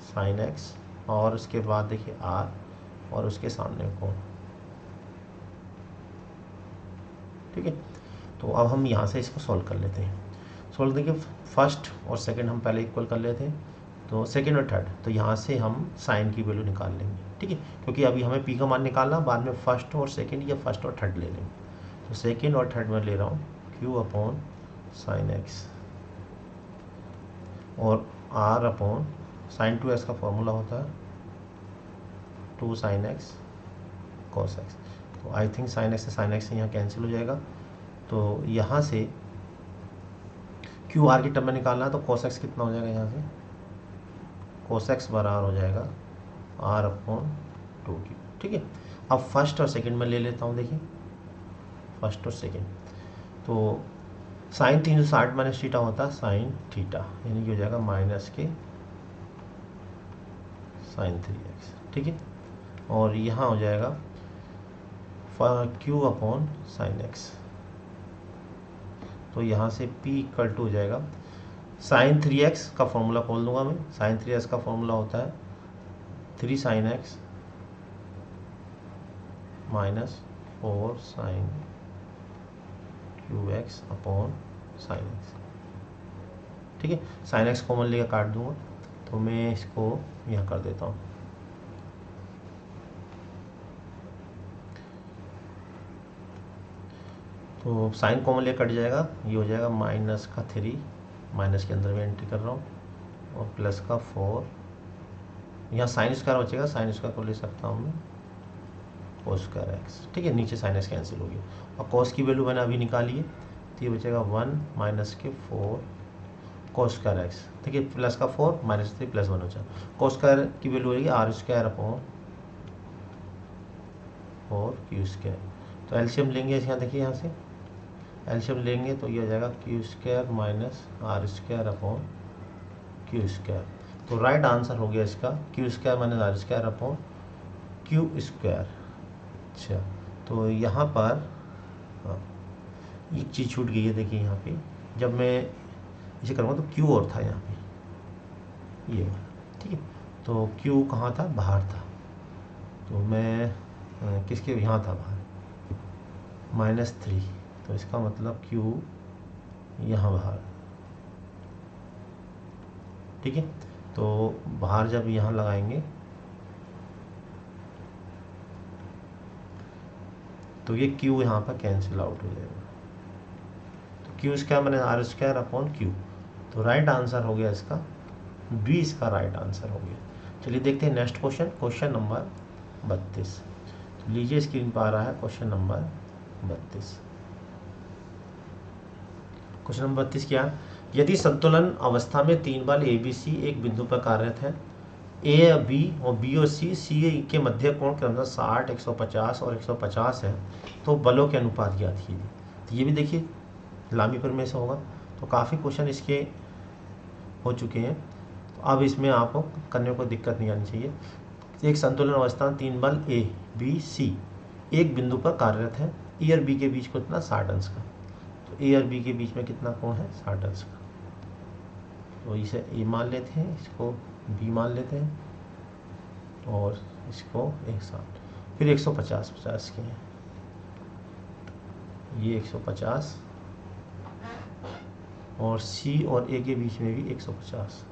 साइन x, और उसके बाद देखिए r और उसके सामने का कोण। ठीक है, तो अब हम यहाँ से इसको सॉल्व कर लेते हैं। सॉल्व देखिए, फर्स्ट और सेकंड हम पहले इक्वल कर लेते हैं, तो सेकंड और थर्ड, तो यहाँ से हम साइन की वैल्यू निकाल लेंगे। ठीक है, क्योंकि अभी हमें पी का मान निकालना, बाद में फर्स्ट और सेकंड या फर्स्ट और थर्ड ले लेंगे। तो सेकंड और थर्ड में ले रहा हूँ क्यू अपॉन साइन एक्स, और आर अपॉन साइन 2x का फॉर्मूला होता है 2 साइन एक्स कॉस एक्स। तो आई थिंक साइन एक्स से साइन एक्स यहाँ कैंसिल हो जाएगा। तो यहाँ से क्यू आर की टर्म में निकालना है, तो कॉस एक्स कितना हो जाएगा, यहाँ से कॉस एक्स बराबर हो जाएगा आर अपॉन 2 की। ठीक है, अब फर्स्ट और सेकंड में ले लेता हूँ। देखिए फर्स्ट और सेकंड, तो साइन 360 माइनस थीटा होता है साइन थीटा, यानी कि हो जाएगा माइनस के साइन 3x। ठीक है, और यहाँ हो जाएगा क्यू अपॉन साइन एक्स। तो यहाँ से p इक्वल टू हो जाएगा साइन 3x का फॉर्मूला खोल दूंगा मैं। साइन 3x का फॉर्मूला होता है 3 sine X minus 4 sine cube X upon sine X. ठीक है, साइन एक्स कॉमन लेकर काट दूंगा, तो मैं इसको यहाँ कर देता हूँ। तो साइन कॉमन लेकर कट जाएगा, ये हो जाएगा माइनस का 3, माइनस के अंदर में एंट्री कर रहा हूँ, और प्लस का 4, यहाँ साइन स्क्वायर बचेगा, साइन स्क्वायर को ले सकता हूँ मैं कोस स्क्वायर एक्स। ठीक है, नीचे साइन एक्स कैंसिल हो गया, और कॉस की वैल्यू मैंने अभी निकाली है, तो ये बचेगा 1 माइनस के 4 कोस स्क्वायर एक्स। ठीक है, प्लस का 4 माइनस 3 प्लस 1 हो जाएगा। कोस स्क्वायर की वैल्यू होगी आर स्क्वायर अपॉन और क्यू स्क्वायर। तो एलसीएम लेंगे यहाँ, देखिए यहाँ से एलसीएम लेंगे तो ये हो जाएगा Q square minus R square upon Q square. तो राइट आंसर हो गया इसका Q square minus R square upon Q square. अच्छा, तो यहाँ पर एक चीज़ छूट गई है, देखिए यहाँ पे जब मैं इसे करूँगा तो क्यू और था यहाँ पे, ये ठीक है। तो क्यू कहाँ था, बाहर था, तो मैं किसके यहाँ था बाहर, -3, तो इसका मतलब क्यू यहाँ बाहर, ठीक है। तो बाहर जब यहाँ लगाएंगे तो ये क्यू यहाँ पर कैंसिल आउट हो जाएगा, तो Q square minus R square upon Q. तो राइट आंसर हो गया इसका बी, इसका राइट आंसर हो गया। चलिए देखते हैं नेक्स्ट क्वेश्चन, क्वेश्चन नंबर 32। तो लीजिए स्क्रीन पर आ रहा है क्वेश्चन नंबर 32। क्वेश्चन नंबर 32 क्या, यदि संतुलन अवस्था में 3 बल ए बी सी एक बिंदु पर कार्यरत है, ए बी और बी और सी के मध्य कोण क्रमशः 60, 150 और 150 है, तो बलों के अनुपात ज्ञात कीजिए। तो ये भी देखिए लामी प्रमेय से होगा, तो काफ़ी क्वेश्चन इसके हो चुके हैं, तो अब इसमें आपको करने को दिक्कत नहीं आनी चाहिए। एक संतुलन अवस्था में 3 बल ए बी सी एक बिंदु पर कार्यरत है, ए और बी के बीच को कितना 60 अंश का, तो ए और बी के बीच में कितना कोण है 60 अंश का, तो इसे ए मान लेते हैं, इसको बी मान लेते हैं और इसको 160, फिर 150 के हैं, ये 150 और सी और ए के बीच में भी 150,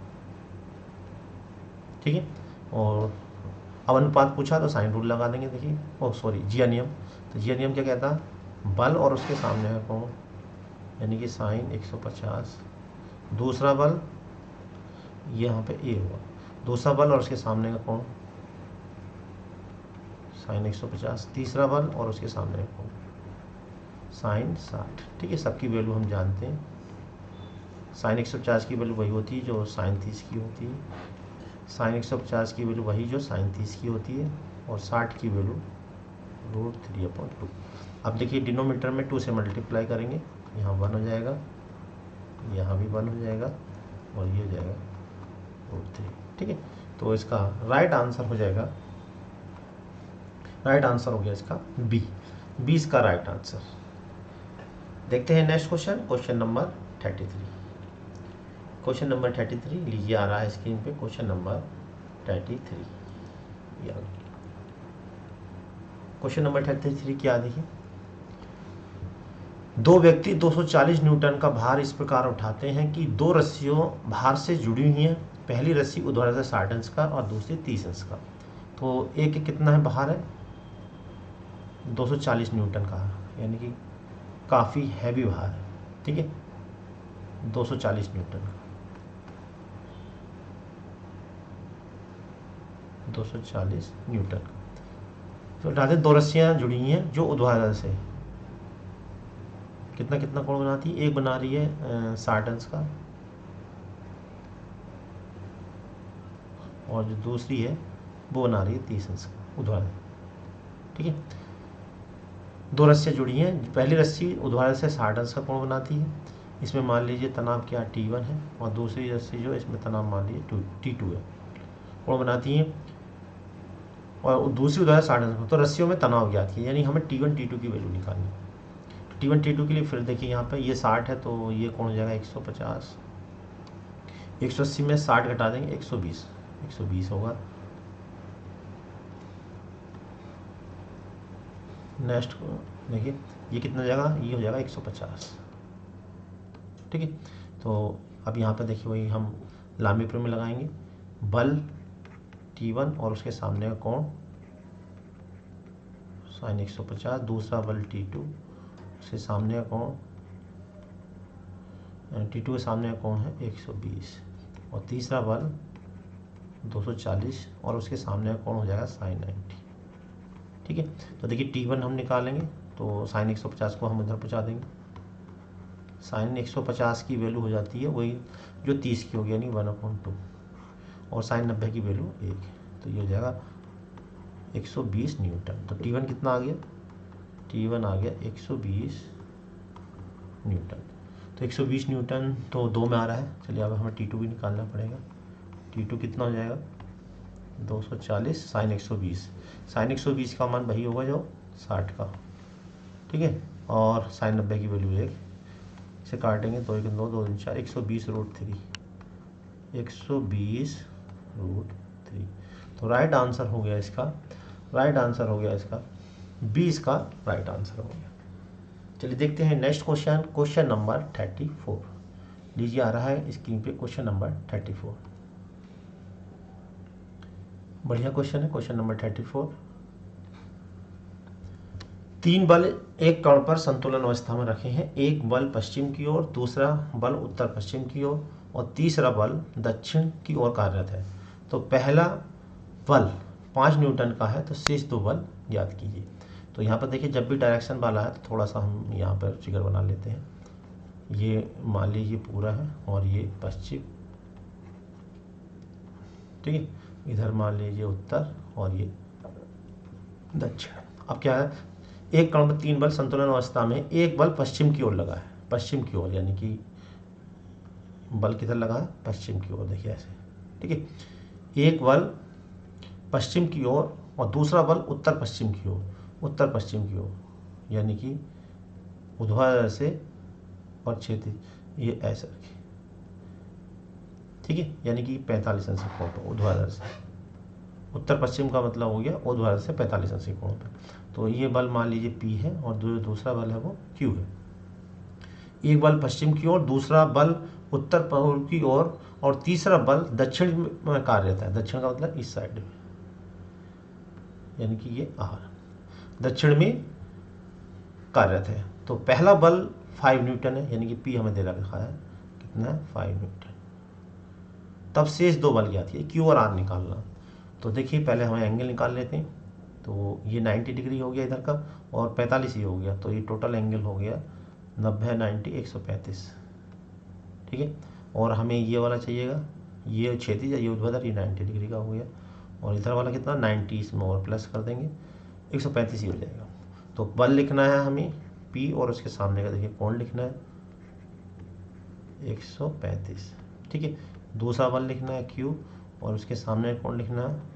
ठीक है। और अब अनुपात पूछा तो साइन रूल लगा देंगे, देखिए जिया नियम। तो जिया नियम क्या कहता है, बल और उसके सामने है कोण, यानी कि साइन 150, दूसरा बल यहाँ पे ए हुआ, दूसरा बल और उसके सामने का कोण साइन 150, तीसरा बल और उसके सामने का कोण साइन 60, ठीक है। सबकी वैल्यू हम जानते हैं, साइन 150 की वैल्यू वही होती है जो साइन 30 की होती है, साइन 150 की वैल्यू वही जो साइन 30 की होती है, और 60 की वैल्यू √3/2। अब देखिए डिनोमीटर में 2 से मल्टीप्लाई करेंगे, यहाँ 1 हो जाएगा, यहाँ भी 1 हो जाएगा, और ये हो जाएगा √3, ठीक है। तो इसका राइट आंसर हो जाएगा, राइट आंसर हो गया इसका बी, 20 का राइट आंसर। देखते हैं next question, question number 33। Question number 33 लीजिए आ रहा है स्क्रीन पे, क्वेश्चन नंबर 33। क्वेश्चन नंबर 33 क्या, देखिए दो व्यक्ति 240 न्यूटन का भार इस प्रकार उठाते हैं कि 2 रस्सियों भार से जुड़ी हुई हैं, पहली रस्सी ऊर्ध्वाधर 60 अंश का और दूसरी 30 अंश का। तो एक कितना है भार है 240 न्यूटन का, यानी कि काफ़ी हैवी भार है, ठीक है, 240 न्यूटन का, 240 न्यूटन का। तो उठाते 2 रस्सियाँ जुड़ी हुई हैं जो ऊर्ध्वाधर से कितना कितना कोण बनाती है, एक बना रही है 60 अंश का, और जो दूसरी है वो बना रही है 30 अंश का ऊर्ध्वाधर, ठीक है। 2 रस्सियाँ जुड़ी हैं, पहली रस्सी ऊर्ध्वाधर से 60 अंश का कोण बनाती है, इसमें मान लीजिए तनाव क्या T1 है, और दूसरी रस्सी जो है इसमें तनाव मान लीजिए T2 है, कोण बनाती है, और दूसरी ऊर्ध्वाधर 60 अंश। तो रस्सियों में तनाव ज्ञात है, यानी हमें T1 T2 की वैल्यू निकालनी है। T1 T2 के लिए फिर देखिए यहाँ पे ये 60 है, तो ये कोण हो जाएगा 150, 180 में 60 घटा देंगे 120 होगा। नेक्स्ट देखिए ये कितना हो जाएगा, ये हो जाएगा 150, ठीक है। तो अब यहाँ पे देखिए वही हम लामी प्रमेय लगाएंगे, बल T1 और उसके सामने का कोण साइन 150, दूसरा बल T2 उसके सामने का कोण T2 के सामने का कोण है 120, और तीसरा बल 240 और उसके सामने का कोण हो जाएगा साइन 90, ठीक है। तो देखिए T1 हम निकालेंगे तो साइन 150 को हम इधर पहुँचा देंगे, साइन 150 की वैल्यू हो जाती है वही जो 30 की होगी, यानी 1/2, और साइन 90 की वैल्यू 1, तो ये हो जाएगा 120 न्यूटन। तो T1 कितना आ गया, T1 आ गया 120 न्यूटन। तो 120 न्यूटन तो 2 में आ रहा है। चलिए अब हमें T2 भी निकालना पड़ेगा। T2 कितना हो जाएगा 240 साइन 120। साइन 120 का मान वही होगा जो 60 का, ठीक है। और साइन 90 की वैल्यू 1, इसे काटेंगे 2 1 2 2 4 120√3, 120√3। तो राइट आंसर हो गया इसका, राइट आंसर हो गया इसका 20 का राइट आंसर हो गया। चलिए देखते हैं नेक्स्ट क्वेश्चन, क्वेश्चन नंबर 34। लीजिए आ रहा है स्क्रीन पे क्वेश्चन नंबर 34। बढ़िया क्वेश्चन है क्वेश्चन नंबर 34। 3 बल एक कण पर संतुलन अवस्था में रखे हैं। एक बल पश्चिम की ओर, दूसरा बल उत्तर पश्चिम की ओर और तीसरा बल दक्षिण की ओर कार्यरत है। तो पहला बल 5 न्यूटन का है, तो शेष 2 बल याद कीजिए। तो यहाँ पर देखिए जब भी डायरेक्शन वाला है तो थोड़ा सा हम यहाँ पर फिगर बना लेते हैं। ये मान लीजिए पूरा है और ये पश्चिम, ठीक है। इधर मान लीजिए उत्तर और ये दक्षिण। अब क्या है, एक कण में 3 बल संतुलन अवस्था में, एक बल पश्चिम की ओर लगा है, पश्चिम की ओर, यानी कि बल किधर लगा है, पश्चिम की ओर, देखिए ऐसे, ठीक है। एक बल पश्चिम की ओर और दूसरा बल उत्तर पश्चिम की ओर, उत्तर पश्चिम की ओर, यानी कि ऊर्ध्वाधर से और क्षैतिज, ये ऐसे रखिए, ठीक है। यानी कि 45 अंश कोण पर ऊर्ध्वाधर से, उत्तर पश्चिम का मतलब हो गया ऊर्ध्वाधर से 45 अंश कोण पर। तो ये बल मान लीजिए P है और दूसरा बल है वो Q है। एक बल पश्चिम की ओर, दूसरा बल उत्तर पूर्व की ओर और तीसरा बल दक्षिण में कार्यरत है। दक्षिण का मतलब इस साइड में, यानी कि ये R दक्षिण में कार्यरत है। तो पहला बल 5 न्यूटन है, यानी कि P हमें दे रखा है कितना है 5 न्यूटन। तब शेष 2 बल ज्ञात किए, Q और R निकालना। तो देखिए पहले हमें एंगल निकाल लेते हैं। तो ये 90 डिग्री हो गया इधर का और 45 ही हो गया, तो ये टोटल एंगल हो गया 90 90 135, ठीक है। और हमें ये वाला चाहिएगा, ये क्षैतिज है, ये ऊर्ध्वाधर, ये 90 डिग्री का हो गया। और इधर वाला कितना 90, इसमें और प्लस कर देंगे 135 ही हो जाएगा। तो बल लिखना है हमें P और उसके सामने का देखिए कोण लिखना है 135, ठीक है। दूसरा बल लिखना है Q और उसके सामने कोण लिखना है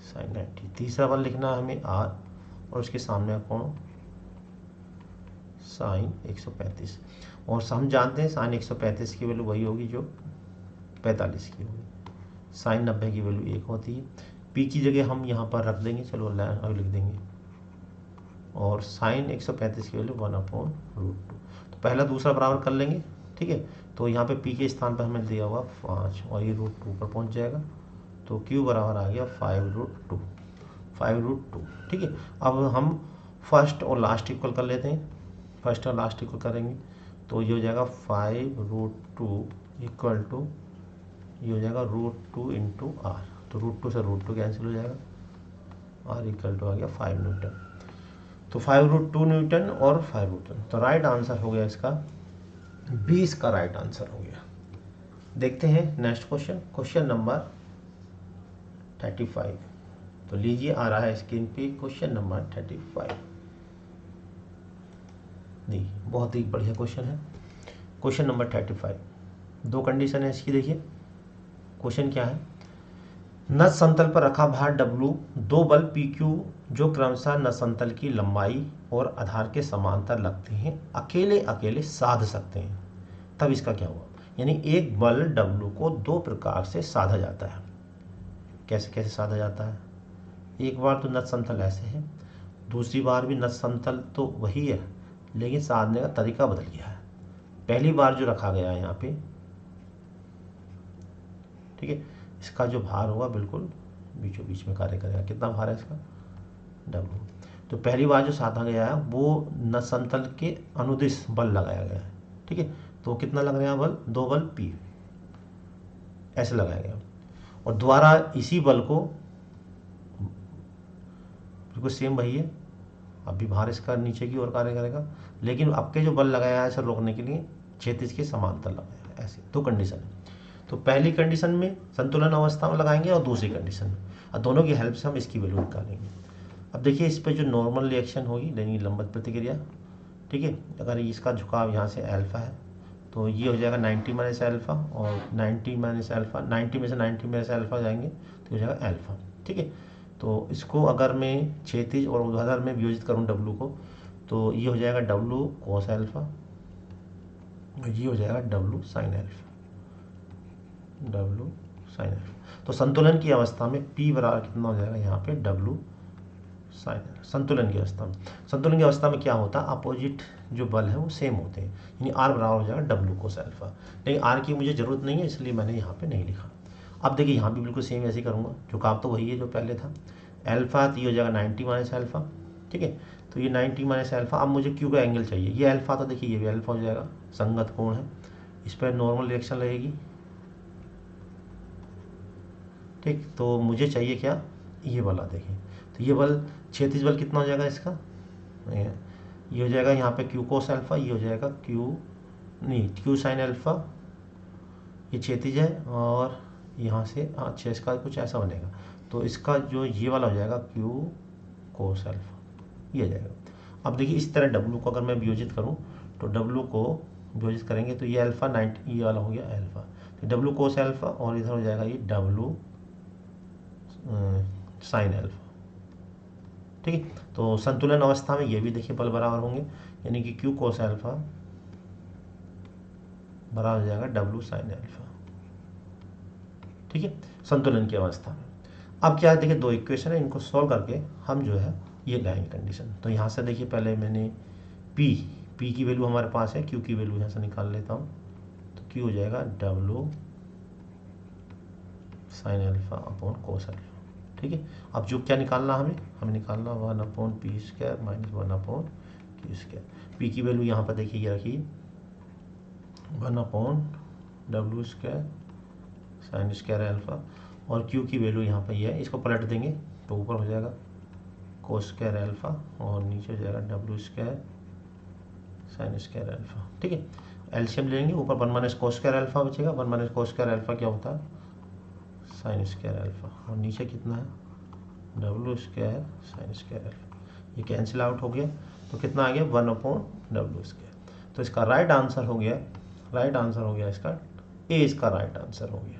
साइन 90। तीसरा बल लिखना है हमें R और उसके सामने कोण साइन 135। और हम जानते हैं साइन 135 की वैल्यू वही होगी जो 45 की होगी। साइन 90 की वैल्यू 1 होती है। P की जगह हम यहाँ पर रख देंगे, चलो अब लिख देंगे। और साइन 135 की वैल्यू 1/√2। तो पहला दूसरा बराबर कर लेंगे, ठीक है। तो यहाँ पे P के स्थान पर हमें दिया हुआ 5 और ये √2 पर पहुँच जाएगा। तो Q बराबर आ गया 5√2, 5√2, ठीक है। अब हम फर्स्ट और लास्ट इक्वल कर लेते हैं, फर्स्ट और लास्ट इक्वल करेंगे तो ये हो जाएगा 5√2 इक्वल टू, ये हो जाएगा √2 इंटू R। तो √2 से √2 कैंसिल हो जाएगा, R इक्वल टू आ गया 5 न्यूटन। तो 5√2 न्यूटन और 5 न्यूटन। तो राइट आंसर हो गया इसका 20 का राइट आंसर हो गया। देखते हैं नेक्स्ट क्वेश्चन, क्वेश्चन नंबर 35। तो लीजिए आ रहा है स्क्रीन पे क्वेश्चन नंबर 35। नहीं, बहुत ही बढ़िया क्वेश्चन है क्वेश्चन नंबर 35। 2 कंडीशन है इसकी, देखिए क्वेश्चन क्या है। नस समतल पर रखा भार W, 2 बल PQ जो क्रमशः नस समतल की लंबाई और आधार के समांतर लगते हैं अकेले अकेले साध सकते हैं। तब इसका क्या हुआ, यानी एक बल W को 2 प्रकार से साधा जाता है। कैसे कैसे साधा जाता है, एक बार तो नस समतल ऐसे है, दूसरी बार भी नस समतल तो वही है लेकिन साधने का तरीका बदल गया है। पहली बार जो रखा गया है यहाँ पे, ठीक है, इसका जो भार होगा बिल्कुल बीचों बीच में कार्य करेगा। कितना भार है इसका W। तो पहली बार जो साधा गया है वो नस समतल के अनुदिश बल लगाया गया है, ठीक है। तो कितना लग रहा है बल, 2 बल P ऐसे लगाया गया। और दोबारा इसी बल को बिल्कुल सेम वही है, अब भी भार इसका नीचे की ओर कार्य करेगा, लेकिन अब के जो बल लगाया है इसे रोकने के लिए क्षैतिज के समांतर लगाया है। ऐसे 2 कंडीशन है। तो पहली कंडीशन में संतुलन अवस्था में लगाएंगे और दूसरी कंडीशन में, और दोनों की हेल्प से हम इसकी वैल्यू निकालेंगे। अब देखिए इस पर जो नॉर्मल रिएक्शन होगी यानी लंबवत प्रतिक्रिया, ठीक है, अगर इसका झुकाव यहाँ से अल्फा है तो ये हो जाएगा 90 माइनस अल्फा, और 90 माइनस अल्फा, 90 में से 90 माइनस अल्फा जाएंगे तो हो जाएगा अल्फा, ठीक है। तो इसको अगर मैं क्षैतिज और ऊर्ध्वाधर में वियोजित करूँ डब्लू को, तो ये हो जाएगा डब्लू कोस अल्फा, ये हो जाएगा W sine alpha, W sine alpha. तो संतुलन की अवस्था में P बराबर कितना हो जाएगा यहाँ पे डब्लू साइन। संतुलन की अवस्था में, संतुलन की अवस्था में क्या होता है, अपोजिट जो बल है वो सेम होते हैं, यानी R बराबर हो जाएगा डब्लू कोस अल्फा। लेकिन R की मुझे ज़रूरत नहीं है इसलिए मैंने यहाँ पे नहीं लिखा। अब देखिए यहाँ भी बिल्कुल सेम ऐसे ही करूँगा, झुकाव तो वही है जो पहले था, अल्फा तो ये हो जाएगा 90 माइनस अल्फा, ठीक है। तो ये 90 माइनस अल्फा, अब मुझे क्यू का एंगल चाहिए, ये अल्फा तो देखिए ये भी अल्फा हो जाएगा, संगत कोण है, इस पर नॉर्मल रिएक्शन रहेगी, ठीक। तो मुझे चाहिए क्या, ये वाला देखिए, तो ये बल क्षैतिज बल कितना हो जाएगा इसका, ये हो जाएगा यहाँ पे क्यू कोस अल्फा, ये हो जाएगा क्यू साइन अल्फा, ये क्षैतिज है, और यहाँ से अच्छा इसका कुछ ऐसा बनेगा, तो इसका जो ये वाला हो जाएगा क्यू कोस अल्फा, ये हो जाएगा। अब देखिए इस तरह डब्लू को अगर मैं वियोजित करूँ तो डब्लू को वियोजित करेंगे तो ये अल्फा 90, ये वाला हो गया अल्फा, तो डब्लू कोस अल्फा, और इधर हो जाएगा ये डब्लू साइन अल्फा, ठीक है। तो संतुलन अवस्था में ये भी देखिए बल बराबर होंगे, यानी कि क्यू कोस अल्फा बराबर हो जाएगा डब्लू साइन अल्फा, ठीक है, संतुलन की अवस्था में। अब क्या है, देखिए दो इक्वेशन है, इनको सॉल्व करके हम जो है ये लाएंगे कंडीशन। तो यहाँ से देखिए पहले मैंने P की वैल्यू हमारे पास है, Q की वैल्यू यहाँ से निकाल लेता हूँ, तो Q हो जाएगा W sine alpha upon cos alpha, ठीक है। अब जो क्या निकालना हमें निकालना 1/p² माइनस 1/q²। P की वैल्यू यहाँ पर देखिए ये रखिए 1/w² साइन स्क्वायर अल्फा, और Q की वैल्यू यहाँ पर ये है, इसको पलट देंगे तो ऊपर हो जाएगा कोस स्क्वायर अल्फा, और नीचे हो जाएगा w² साइन स्क्वायर अल्फा, ठीक है। एलसीएम लेंगे, ऊपर 1 माइनस कोस स्क्वायर अल्फा बचेगा, 1 माइनस कोस स्क्वायर अल्फा क्या होता है साइन स्क्वायर अल्फा, और नीचे कितना है w² साइन स्क्वायर अल्फा, ये कैंसिल आउट हो गया, तो कितना आ गया 1/w²। तो इसका राइट आंसर हो गया इसका ए, इसका राइट आंसर हो गया।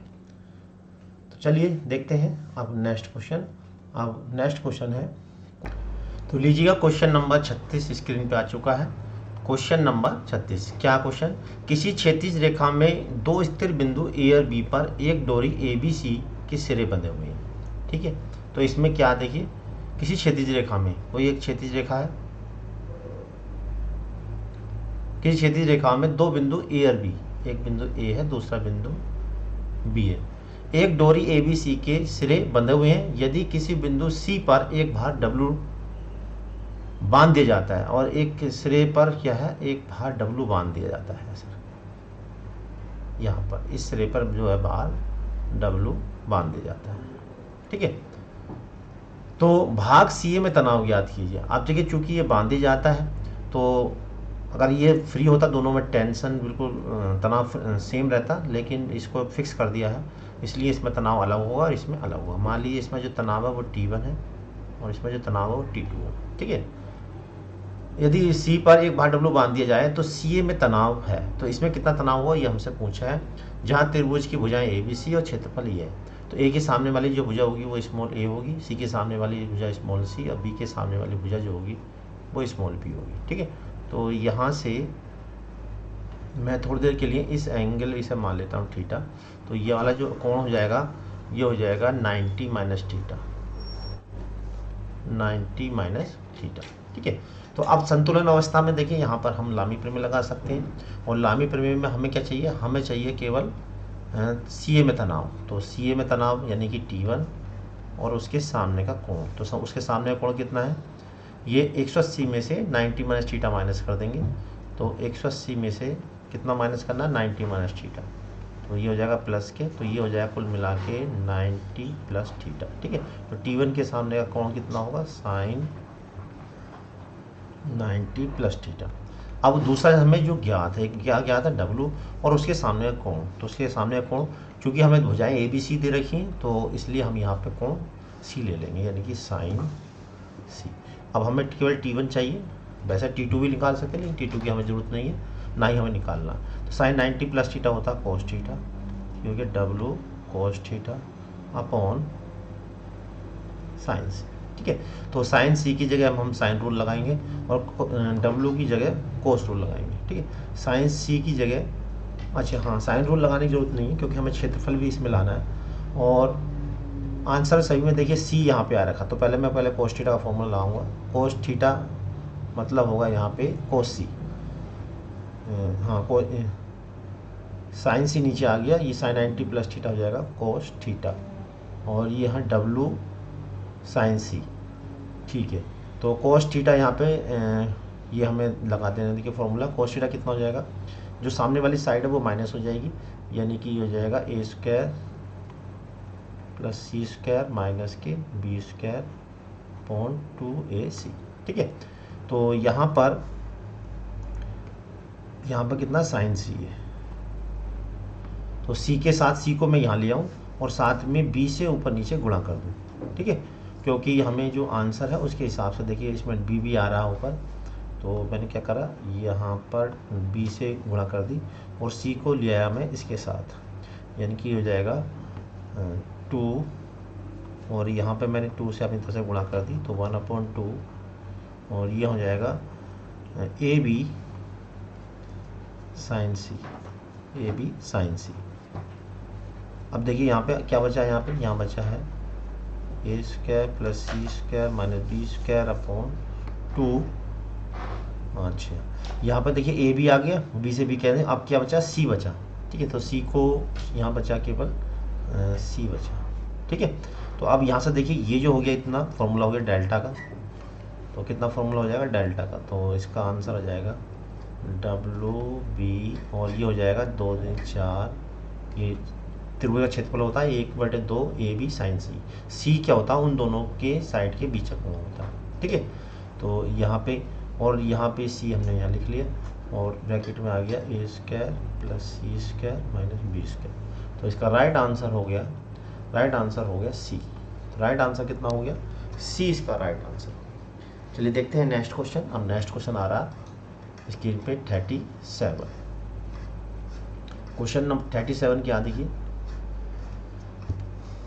तो चलिए देखते हैं अब नेक्स्ट क्वेश्चन है, तो लीजिएगा क्वेश्चन नंबर 36 स्क्रीन पे आ चुका है। क्वेश्चन नंबर 36, क्या क्वेश्चन, किसी क्षैतिज रेखा में दो स्थिर बिंदु ए और बी पर एक डोरी ABC के सिरे बंधे हुए हैं, ठीक है। तो इसमें क्या देखिए, किसी क्षैतिज रेखा में, कोई एक क्षैतिज रेखा है, किसी क्षैतिज रेखा में दो बिंदु ए और बी, एक बिंदु ए है दूसरा बिंदु बी है, एक डोरी ABC के सिरे बंधे हुए हैं। यदि किसी बिंदु C पर एक भार W बांध दिया जाता है और एक सिरे पर क्या है एक भार W बांध दिया जाता है सर, यहाँ पर इस सिरे पर जो है भार W बांध दिया जाता है, ठीक है। तो भाग CA में तनाव ज्ञात कीजिए। आप देखिए चूंकि ये बांध दिया जाता है, तो अगर ये फ्री होता दोनों में टेंशन बिल्कुल तनाव सेम रहता, लेकिन इसको फिक्स कर दिया है इसलिए इसमें तनाव अलग होगा और इसमें अलग होगा। मान लीजिए इसमें जो तनाव है वो T1 है और इसमें जो तनाव है वो T2 है, ठीक है। यदि C पर एक भार W बांध दिया जाए तो CA में तनाव है, तो इसमें कितना तनाव हुआ ये हमसे पूछा है। जहाँ त्रिभुज की भुजाएं ABC और क्षेत्रफल ये है, तो A के सामने वाली जो भुजा होगी वो स्मॉल a होगी, C के सामने वाली भुजा स्मॉल c, और B के सामने वाली भुजा जो होगी वो स्मॉल b होगी, ठीक है। तो यहाँ से मैं थोड़ी देर के लिए इस एंगल इसे मान लेता हूँ थीटा, तो ये वाला जो कोण हो जाएगा ये हो जाएगा 90 माइनस थीटा, 90 माइनस थीटा, ठीक है। तो अब संतुलन अवस्था में देखिए यहाँ पर हम लामी प्रमेय लगा सकते हैं, और लामी प्रमेय में हमें क्या चाहिए, हमें चाहिए केवल CA में तनाव। तो CA में तनाव यानी कि T1 और उसके सामने का कोण, तो उसके सामने का कोण कितना है, ये 180 में से 90 माइनस थीटा माइनस कर देंगे, तो 180 में से कितना माइनस करना है 90 माइनस थीटा, तो ये हो जाएगा प्लस के, तो ये हो जाएगा कुल मिला के 90 प्लस थीटा, ठीक है। तो T1 के सामने का कोण कितना होगा साइन 90 प्लस थीटा। अब दूसरा हमें जो ज्ञात है, क्या ज्ञात है W और उसके सामने का कोण, तो उसके सामने का कोण चूँकि हमें भुजाएं ABC दे रखी हैं तो इसलिए हम यहाँ पे कोण सी ले लेंगे, यानी कि साइन सी। अब हमें केवल T1 चाहिए, वैसे T2 भी निकाल सकते हैं, लेकिन T2 की हमें ज़रूरत नहीं है, ना ही हमें निकालना। तो साइन 90 प्लस थीटा होता है कॉस थीटा, क्योंकि W cos theta upon sine c. ठीक है, तो साइन सी की जगह हम साइन रूल लगाएंगे और W की जगह कोस रूल लगाएंगे। ठीक है, साइन सी की जगह, अच्छा हाँ, साइन रूल लगाने की जरूरत नहीं है क्योंकि हमें क्षेत्रफल भी इसमें लाना है। और आंसर सही में देखिए सी यहाँ पे आ रखा, तो पहले मैं कोस थीटा का फॉर्मूला लगाऊंगा। कोस थीटा मतलब होगा यहाँ पे कोस सी, हाँ साइन सी नीचे आ गया, ये साइन 90 प्लस थीटा हो जाएगा कोस थीटा, और ये यहाँ W साइन सी। ठीक है, तो कोस थीटा यहाँ पे ये हमें लगा देना। देखिए फॉर्मूला कोस थीटा कितना हो जाएगा, जो सामने वाली साइड है वो माइनस हो जाएगी, यानी कि ये हो जाएगा ए square plus c square minus के बी स्क्वायर अपॉन 2AC। ठीक है, तो यहाँ पर कितना साइन सी है, तो सी के साथ सी को मैं यहाँ ले आऊँ और साथ में बी से ऊपर नीचे गुणा कर दूँ। ठीक है, क्योंकि हमें जो आंसर है उसके हिसाब से, देखिए इसमें बी भी आ रहा है ऊपर, तो मैंने क्या करा, यहाँ पर बी से गुणा कर दी और सी को ले आया मैं इसके साथ, यानी कि हो जाएगा 2, और यहाँ पे मैंने 2 से अपनी तरफ से गुणा कर दी, तो 1/2, और ये हो जाएगा AB साइन सी, AB साइन सी। अब देखिए यहाँ पे क्या बचा है, यहाँ बचा है a square plus c square minus b square upon 2। अच्छा, यहाँ पर देखिए ए बी आ गया, बी से बी कह दें। अब क्या बचा, सी बचा। ठीक है, तो सी को यहाँ बचा, केवल सी बचा। ठीक है, तो अब यहाँ से देखिए ये जो हो गया इतना फॉर्मूला हो गया डेल्टा का, तो कितना फॉर्मूला हो जाएगा डेल्टा का, तो इसका आंसर हो जाएगा WB, और ये हो जाएगा 2 3 4, ये त्रिभुज का क्षेत्रफल होता है 1/2 AB साइन सी। सी क्या होता है, उन दोनों के साइड के बीच का कोण होता है। ठीक है, तो यहाँ पे, और यहाँ पे सी हमने यहाँ लिख लिया, और ब्रैकेट में आ गया ए square plus c square minus b square. तो इसका राइट आंसर हो गया सी। तो राइट आंसर कितना हो गया, सी इसका राइट आंसर। चलिए देखते हैं नेक्स्ट क्वेश्चन। अब नेक्स्ट क्वेश्चन आ रहा है स्क्रीन पे 37। क्वेश्चन नंबर 37 क्या देखिए,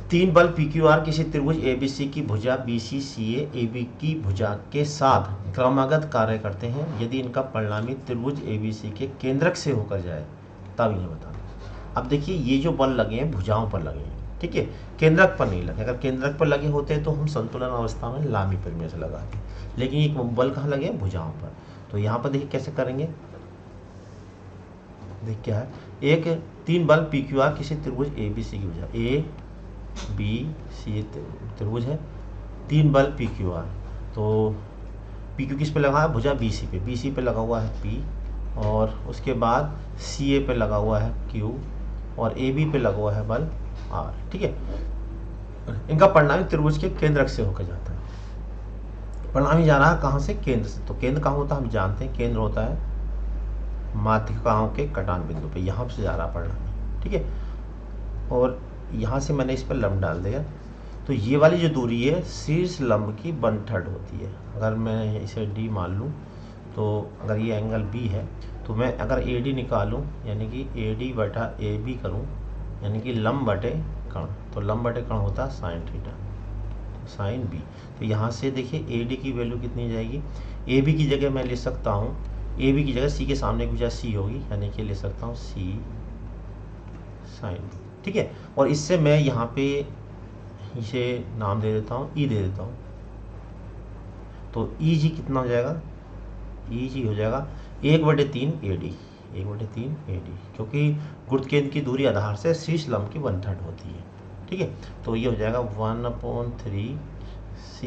3 बल PQR किसी त्रिभुज ABC की भुजा BCCA AB की भुजा के साथ क्रमागत कार्य करते हैं। यदि इनका परिणामी त्रिभुज ABC के केंद्रक से होकर जाए तब इन्हें बताना। अब देखिए ये जो बल लगे हैं भुजाओं पर लगे हैं, ठीक है, केंद्रक पर नहीं लगे। अगर केंद्रक पर लगे होते तो हम संतुलन अवस्था में लामी परिमेय से लगाते, लेकिन ये बल कहाँ लगे हैं, भुजाओं पर। तो यहाँ पर देखिए कैसे करेंगे, देख क्या है, एक 3 बल PQR किसी त्रिभुज ABC की भुजा ABC त्रिभुज है, 3 बल PQR, तो PQ किस पे लगा है, भुजा BC पे लगा हुआ है P, और उसके बाद CA पे लगा हुआ है Q, और AB पे लगा हुआ है बल R। ठीक है, इनका परिणामी त्रिभुज के केंद्रक से होकर जाता है। परिणामी जा रहा है कहाँ से, केंद्र से। तो केंद्र कहाँ होता है हम जानते हैं, केंद्र होता है माध्यिकाओं के कटान बिंदु पे, यहाँ से जा रहा परिणामी। ठीक है, और यहाँ से मैंने इस पर लंब डाल दिया, तो ये वाली जो दूरी है शीर्ष लंब की 1/3 होती है। अगर मैं इसे D मान लूँ, तो अगर ये एंगल B है, तो मैं अगर AD निकालूँ, यानी कि AD बटा AB करूँ, यानी कि लंब बटे कर्ण, तो लंब बटे कर्ण होता है साइन थीटा, साइन B। तो यहाँ से देखिए AD की वैल्यू कितनी जाएगी, AB की जगह मैं ले सकता हूँ, AB की जगह C के सामने की भुजा C होगी, यानी कि ले सकता हूँ C साइन B। ठीक है, और इससे मैं यहाँ पे इसे नाम दे देता हूँ, E दे देता हूँ। तो EG कितना हो जाएगा, EG हो जाएगा 1/3 AD, 1/3 AD, क्योंकि गुरुत्व केंद्र की दूरी आधार से शीर्ष लंब की 1/3 होती है। ठीक है, तो ये हो जाएगा 1/3 C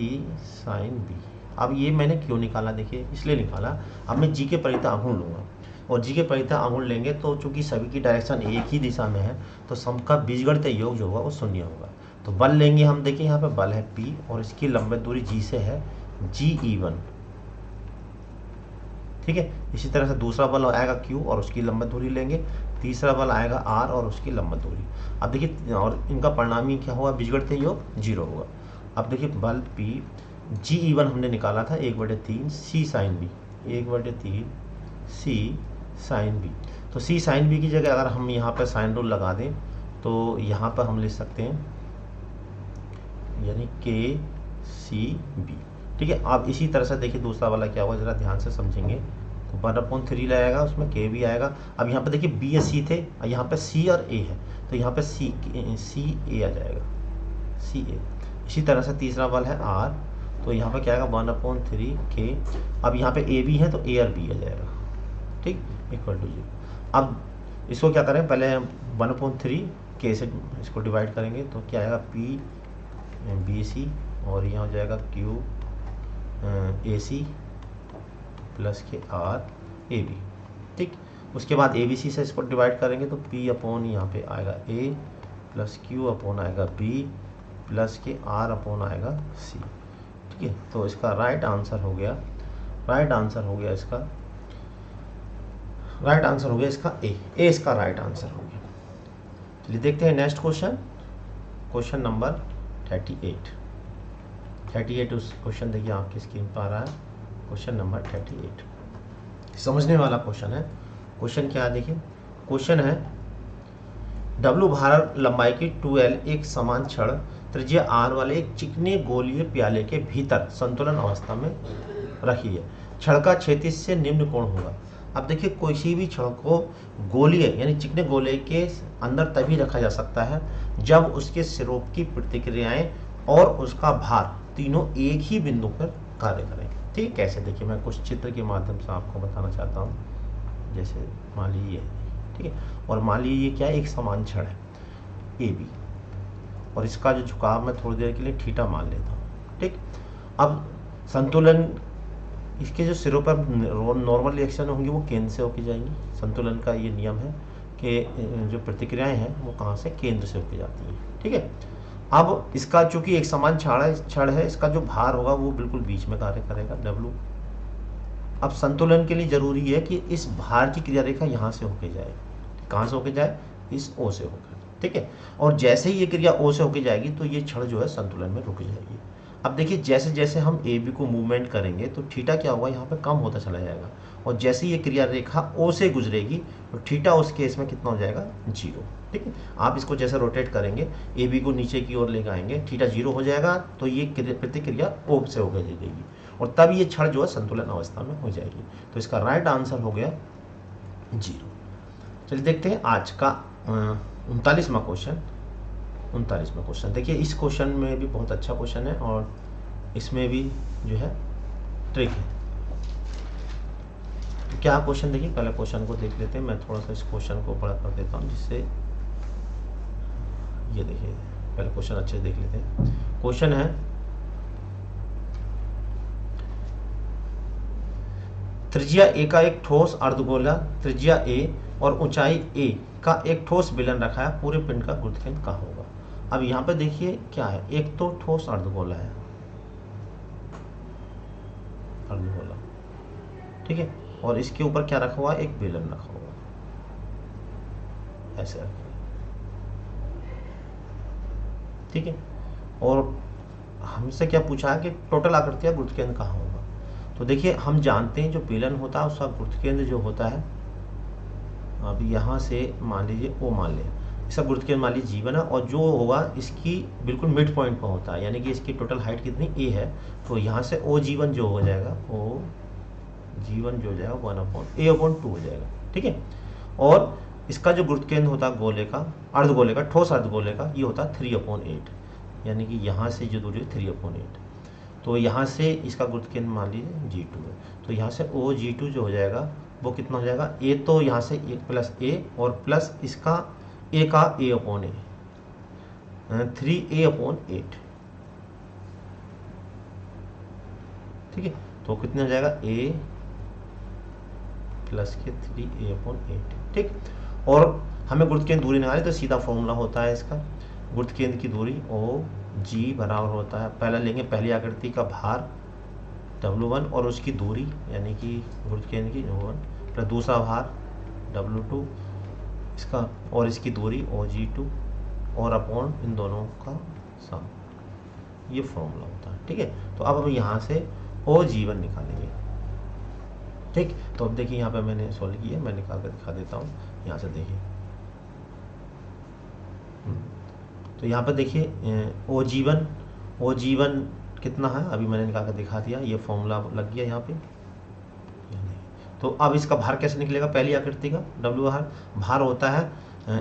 साइन B। अब ये मैंने क्यों निकाला, देखिए इसलिए निकाला, अब मैं G के परिता आघूर्ण लूँगा, और G के परिता आघूर्ण लेंगे तो चूंकि सभी की डायरेक्शन एक ही दिशा में है, तो सम का बीजगणितीय योग जो होगा वो 0 होगा। तो बल लेंगे हम, देखिए यहाँ पे बल है P, और इसकी लंबी दूरी G से है GE1। ठीक है, इसी तरह से दूसरा बल आएगा Q, और उसकी लंबी दूरी लेंगे। तीसरा बल आएगा R, और उसकी लंबी दूरी। अब देखिए, और इनका परिणामी क्या होगा, बीजगणितीय योग 0 होगा। अब देखिए बल P GE1 हमने निकाला था 1/3 C sine B, 1/3 C sine B। तो C साइन B की जगह अगर हम यहाँ पर साइन रूल लगा दें तो यहाँ पर हम लिख सकते हैं यानी KCB। ठीक है, अब इसी तरह से देखिए दूसरा वाला क्या हुआ, जरा ध्यान से समझेंगे। तो 1/3 आएगा, उसमें K भी आएगा। अब यहाँ पे देखिए B या C थे, यहाँ पे C और A है, तो यहाँ पे CA आ जाएगा, CA। इसी तरह से तीसरा वाला है R, तो यहाँ पे क्या आएगा 1/3 K। अब यहाँ पे A भी है तो A और B आ जाएगा, ठीक, इक्वल टू 0। अब इसको क्या करें, पहले 1/3 K से इसको डिवाइड करेंगे तो क्या आएगा BC, और यहाँ हो जाएगा QAC प्लस के RAB। ठीक, उसके बाद ABC से इसको डिवाइड करेंगे तो P अपॉन यहाँ पे आएगा A प्लस Q अपॉन आएगा B प्लस के R अपॉन आएगा C। ठीक है, तो इसका राइट आंसर हो गया, इसका A इसका राइट आंसर हो गया। चलिए देखते हैं नेक्स्ट क्वेश्चन नंबर 38 उस क्वेश्चन देखिए आपकी स्क्रीन पर आ रहा है, क्वेश्चन नंबर 38 समझने वाला क्वेश्चन है। क्वेश्चन क्या है देखिए, क्वेश्चन है W भार लंबाई की 2L एक समान छड़ त्रिज्या R वाले एक चिकने गोलीय प्याले के भीतर संतुलन अवस्था में रखी है। छड़ का क्षैतिज से निम्न कोण होगा। अब देखिए किसी भी छड़ को गोलीय यानी चिकने गोले के अंदर तभी रखा जा सकता है जब उसके सिरों की प्रतिक्रियाएं और उसका भार तीनों एक ही बिंदु पर कार्य करें। ठीक, कैसे देखिए मैं कुछ चित्र के माध्यम से आपको बताना चाहता हूँ। जैसे मान लीजिए, ठीक है, और मान लीजिए क्या है, एक समान छड़ है AB, और इसका जो झुकाव मैं थोड़ी देर के लिए थीटा मान लेता हूँ। ठीक, अब संतुलन इसके जो सिरों पर नॉर्मल रिएक्शन होंगी वो केंद्र से होके जाएंगी। संतुलन का ये नियम है कि जो प्रतिक्रियाएं हैं वो कहाँ से, केंद्र से होके जाती हैं। ठीक है, अब इसका चूंकि एक समान छड़ है, इसका जो भार होगा वो बिल्कुल बीच में कार्य करेगा W। अब संतुलन के लिए जरूरी है कि इस भार की क्रिया रेखा यहाँ से होके जाए। कहाँ से होके जाए, इस O से होकर। ठीक है, और जैसे ही ये क्रिया O से होके जाएगी तो ये छड़ जो है संतुलन में रुक जाएगी। अब देखिए जैसे जैसे हम AB को मूवमेंट करेंगे तो थीटा क्या होगा, यहाँ पे कम होता चला जाएगा, और जैसे ये क्रिया रेखा O से गुजरेगी तो थीटा उस केस में कितना हो जाएगा, 0। ठीक है, आप इसको जैसे रोटेट करेंगे AB को नीचे की ओर लेकर आएंगे, थीटा 0 हो जाएगा, तो ये प्रतिक्रिया O से होकर जाएगी और तब ये छड़ जो है संतुलन अवस्था में हो जाएगी। तो इसका राइट आंसर हो गया 0। चलिए देखते हैं आज का 39वां क्वेश्चन। देखिए इस क्वेश्चन में भी बहुत अच्छा क्वेश्चन है और इसमें भी जो है ट्रिक है। तो क्या क्वेश्चन देखिए, पहले क्वेश्चन को देख लेते हैं। मैं थोड़ा सा इस क्वेश्चन को बड़ा कर देता हूँ जिससे ये देखिए, पहले क्वेश्चन अच्छे से देख लेते हैं। क्वेश्चन है त्रिज्या A का एक ठोस अर्धगोला त्रिज्या A और ऊंचाई A का एक ठोस बेलन रखा है, पूरे पिंड का गुरुत्वाकर्षण कहाँ होगा। अब यहाँ पे देखिए क्या है, एक तो ठोस अर्धगोला है, अर्धगोला, ठीक है, और इसके ऊपर क्या रखा हुआ है, एक बेलन रखा हुआ है, ऐसे रखा, ठीक है। और हमसे क्या पूछा है कि टोटल आकृति का गुरुत्वाकर्षण कहाँ होगा। तो देखिए हम जानते हैं जो बेलन होता है उसका गुरुत्वाकर्षण जो होता है, अब यहाँ से मान लीजिए O मान लें, इसका गुरुत्वाकर्षण मान लीजिए G1 है, और जो होगा इसकी बिल्कुल मिड पॉइंट पर होता है, यानी कि इसकी टोटल हाइट कितनी A है, तो यहाँ से OG1 जो हो जाएगा, OG1 जो हो जाएगा 1/A/2 हो जाएगा। ठीक है, और इसका जो गुरुत्वाकर्षण होता है गोले का, अर्धगोले का, ठोस अर्धगोले का, ये होता है 3/8, यानी कि यहाँ से जो दूरी है 3/8। तो यहाँ से इसका गुरुत्वाकर्षण मान लीजिए G2 है, तो यहाँ से OG2 जो हो जाएगा वो कितना हो जाएगा, A तो यहाँ से 1 + A और प्लस इसका A का A/8, 3A/8। ठीक है, तो कितना हो जाएगा A प्लस के 3A/8। ठीक, और हमें गुरुत्वाकर्षण दूरी निकाली तो सीधा फॉर्मूला होता है इसका, गुरुत्वाकर्षण की दूरी OG बराबर होता है, पहला लेंगे पहली आकृति का भार W1 और उसकी दूरी यानी कि गुरुत्वाकर्षण की W1 प्लस दूसरा भार W2 इसका और इसकी दूरी OG2 और अपॉन इन दोनों का सम। ये फॉर्मूला होता है। ठीक है, तो अब हम यहाँ से OG1 निकालेंगे। ठीक, तो अब देखिए यहाँ पे मैंने सॉल्व किया, मैं निकाल कर दिखा देता हूँ। यहाँ से देखिए, तो यहाँ पर देखिए OG1 कितना है, अभी मैंने निकाल कर दिखा दिया, ये फॉर्मूला लग गया यहाँ पे। तो अब इसका भार कैसे निकलेगा, पहली आकृति का W भार होता है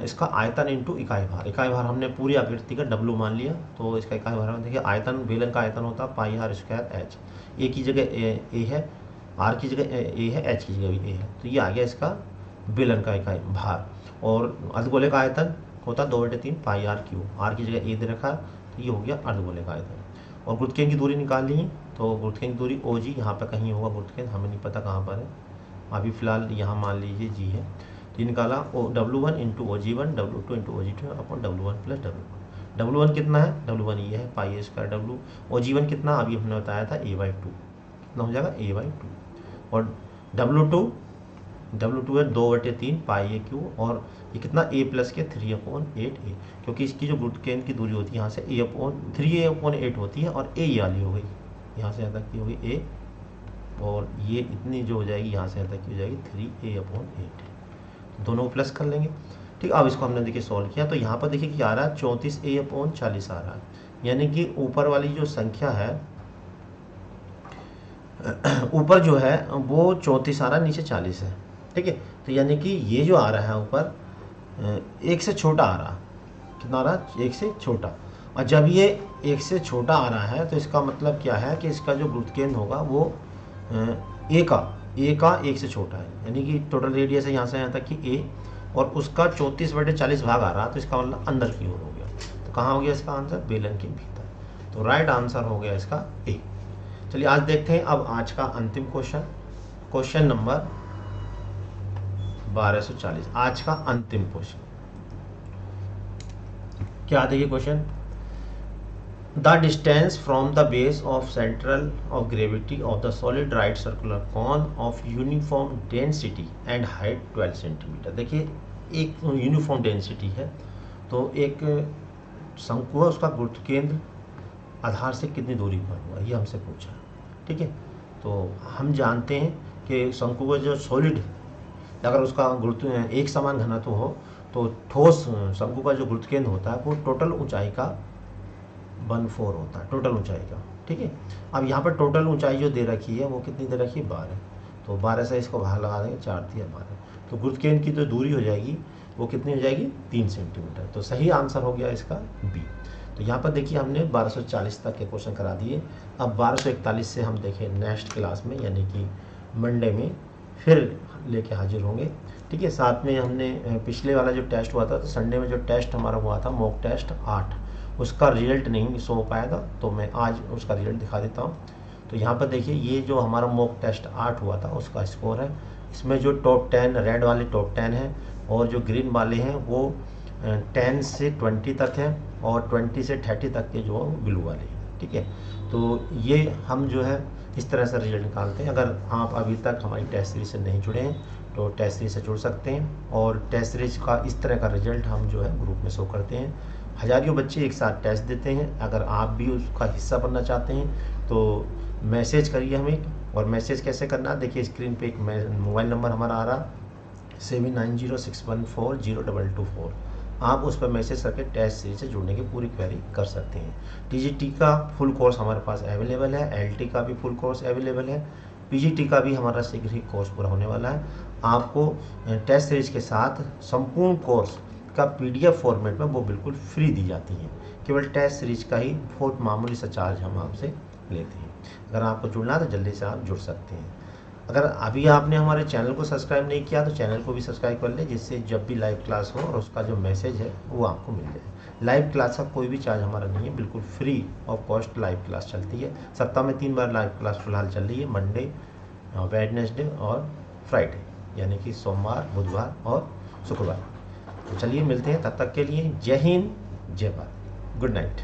इसका आयतन इंटू इकाई भार। इकाई भार हमने पूरी आकृति का W मान लिया, तो इसका इकाई भार देखिए आयतन, बेलन का आयतन होता है पाई r स्क्वायर h। ए की जगह ए है, r की जगह ए है, h की जगह भी ए है, तो ये आ गया इसका बेलन का इकाई भार। और अर्धगोले का आयतन होता 2/3 पाई r क्यूब, r की जगह ए दे रखा, तो ये हो गया अर्धगोले का आयतन। और गुरुत्वाकर्षण की दूरी निकाल ली, तो गुरुत्वाकर्षण की दूरी OG यहाँ पर कहीं होगा, गुरुत्वाकर्षण हमें नहीं पता कहाँ पर है, अभी फिलहाल यहाँ मान लीजिए G है। तो ये निकाला W1 into OG1, W2 into OG2 upon W1 plus W1। W1 कितना है, W1 ये है पाई स्क्वायर W। OG1 कितना, अभी हमने बताया था A/2, कितना हो जाएगा A/2। और W2 है 2/3 पाई A क्यूब, और ये कितना A प्लस के 3/8A, क्योंकि इसकी जो गुरुत्वाकर्षण की दूरी होती है यहाँ से 3A/8 होती है, और A ये वाली हो गई, यहाँ से यहाँ तक की हो गई A, और ये इतनी जो हो जाएगी यहाँ से यहाँ तक की हो जाएगी 3A/8। तो दोनों को प्लस कर लेंगे। ठीक, अब इसको हमने देखिए सॉल्व किया, तो यहाँ पर देखिए क्या आ रहा है, 34A/40 आ रहा है, यानी कि ऊपर वाली जो संख्या है, ऊपर जो है वो 34 आ रहा है, नीचे 40 है। ठीक है, तो यानी कि ये जो आ रहा है ऊपर 1 से छोटा आ रहा, कितना आ रहा है, 1 से छोटा। और जब ये 1 से छोटा आ रहा है, तो इसका मतलब क्या है कि इसका जो गुरुत्वाकर्षण होगा वो A का 1 से छोटा है, यानी कि टोटल रेडियस है यहाँ से यहाँ तक कि A, और उसका 34/40 भाग आ रहा, तो इसका मतलब अंदर की ओर हो गया। तो कहाँ हो गया इसका आंसर, बेलन के भीतर। तो राइट आंसर हो गया इसका A। चलिए आज देखते हैं अब आज का अंतिम क्वेश्चन नंबर 1240, आज का अंतिम क्वेश्चन। क्या देखिए question, the distance from the base of central of gravity of the solid right circular cone of uniform density and height 12 centimetre. देखिए एक यूनिफॉर्म डेंसिटी है, तो एक शंकु है, उसका गुरुत्व आधार से कितनी दूरी पर हुआ, ये हमसे पूछा। ठीक है, तो हम जानते हैं कि शंकु का जो सॉलिड, अगर उसका गुरुत्व एक समान घनत्व हो, तो ठोस शंकु का जो गुरुत्व होता है वो टोटल ऊंचाई का 1/4 होता है, टोटल ऊंचाई का। ठीक है, अब यहाँ पर टोटल ऊंचाई जो दे रखी है वो कितनी दे रखी है, 12। तो 12 से इसको बाहर लगा देंगे, 4 × 12, तो गुरुत्व की जो दूरी हो जाएगी वो कितनी हो जाएगी, 3 सेंटीमीटर। तो सही आंसर हो गया इसका B। तो यहाँ पर देखिए हमने 1240 तक के क्वेश्चन करा दिए। अब 1241 से हम देखें नेक्स्ट क्लास में, यानी कि मंडे में फिर लेके हाजिर होंगे। ठीक है, साथ में हमने पिछले वाला जो टेस्ट हुआ था, तो संडे में जो टेस्ट हमारा हुआ था मॉक टेस्ट 8, उसका रिजल्ट नहीं शो हो पाएगा, तो मैं आज उसका रिजल्ट दिखा देता हूँ। तो यहाँ पर देखिए ये जो हमारा मॉक टेस्ट 8 हुआ था उसका स्कोर है, इसमें जो टॉप 10 रेड वाले टॉप 10 हैं, और जो ग्रीन वाले हैं वो 10 से 20 तक हैं, और 20 से 30 तक के जो ब्लू वाले हैं। ठीक है, तो ये हम जो है इस तरह से रिजल्ट निकालते हैं। अगर आप अभी तक हमारी टेस्ट सीरीज से नहीं जुड़े हैं तो टेस्ट सीरीज से जुड़ सकते हैं, और टेस्ट सीरीज का इस तरह का रिजल्ट हम जो है ग्रुप में शो करते हैं। हजारों बच्चे एक साथ टेस्ट देते हैं। अगर आप भी उसका हिस्सा बनना चाहते हैं तो मैसेज करिए हमें। और मैसेज कैसे करना, देखिए स्क्रीन पे एक मोबाइल नंबर हमारा आ रहा 7906140224, आप उस पर मैसेज करके टेस्ट सीरीज से जुड़ने की पूरी क्वेरी कर सकते हैं। टीजीटी का फुल कोर्स हमारे पास अवेलेबल है, एलटी का भी फुल कोर्स अवेलेबल है, पीजीटी का भी हमारा शीघ्र ही कोर्स पूरा होने वाला है। आपको टेस्ट सीरीज के साथ संपूर्ण कोर्स का पीडीएफ फॉर्मेट में वो बिल्कुल फ्री दी जाती है। केवल टेस्ट सीरीज का ही बहुत मामूली सा चार्ज हम आपसे लेते हैं। अगर आपको जुड़ना है तो जल्दी से आप जुड़ सकते हैं। अगर अभी आपने हमारे चैनल को सब्सक्राइब नहीं किया तो चैनल को भी सब्सक्राइब कर लें, जिससे जब भी लाइव क्लास हो और उसका जो मैसेज है वो आपको मिल जाए। लाइव क्लास का कोई भी चार्ज हमारा नहीं है, बिल्कुल free of cost live class चलती है। सप्ताह में 3 बार लाइव क्लास फिलहाल चल रही है, मंडे, वेडनेसडे और फ्राइडे, यानी कि सोमवार, बुधवार और शुक्रवार। तो चलिए मिलते हैं, तब तक के लिए जय हिंद, जय भारत, गुड नाइट।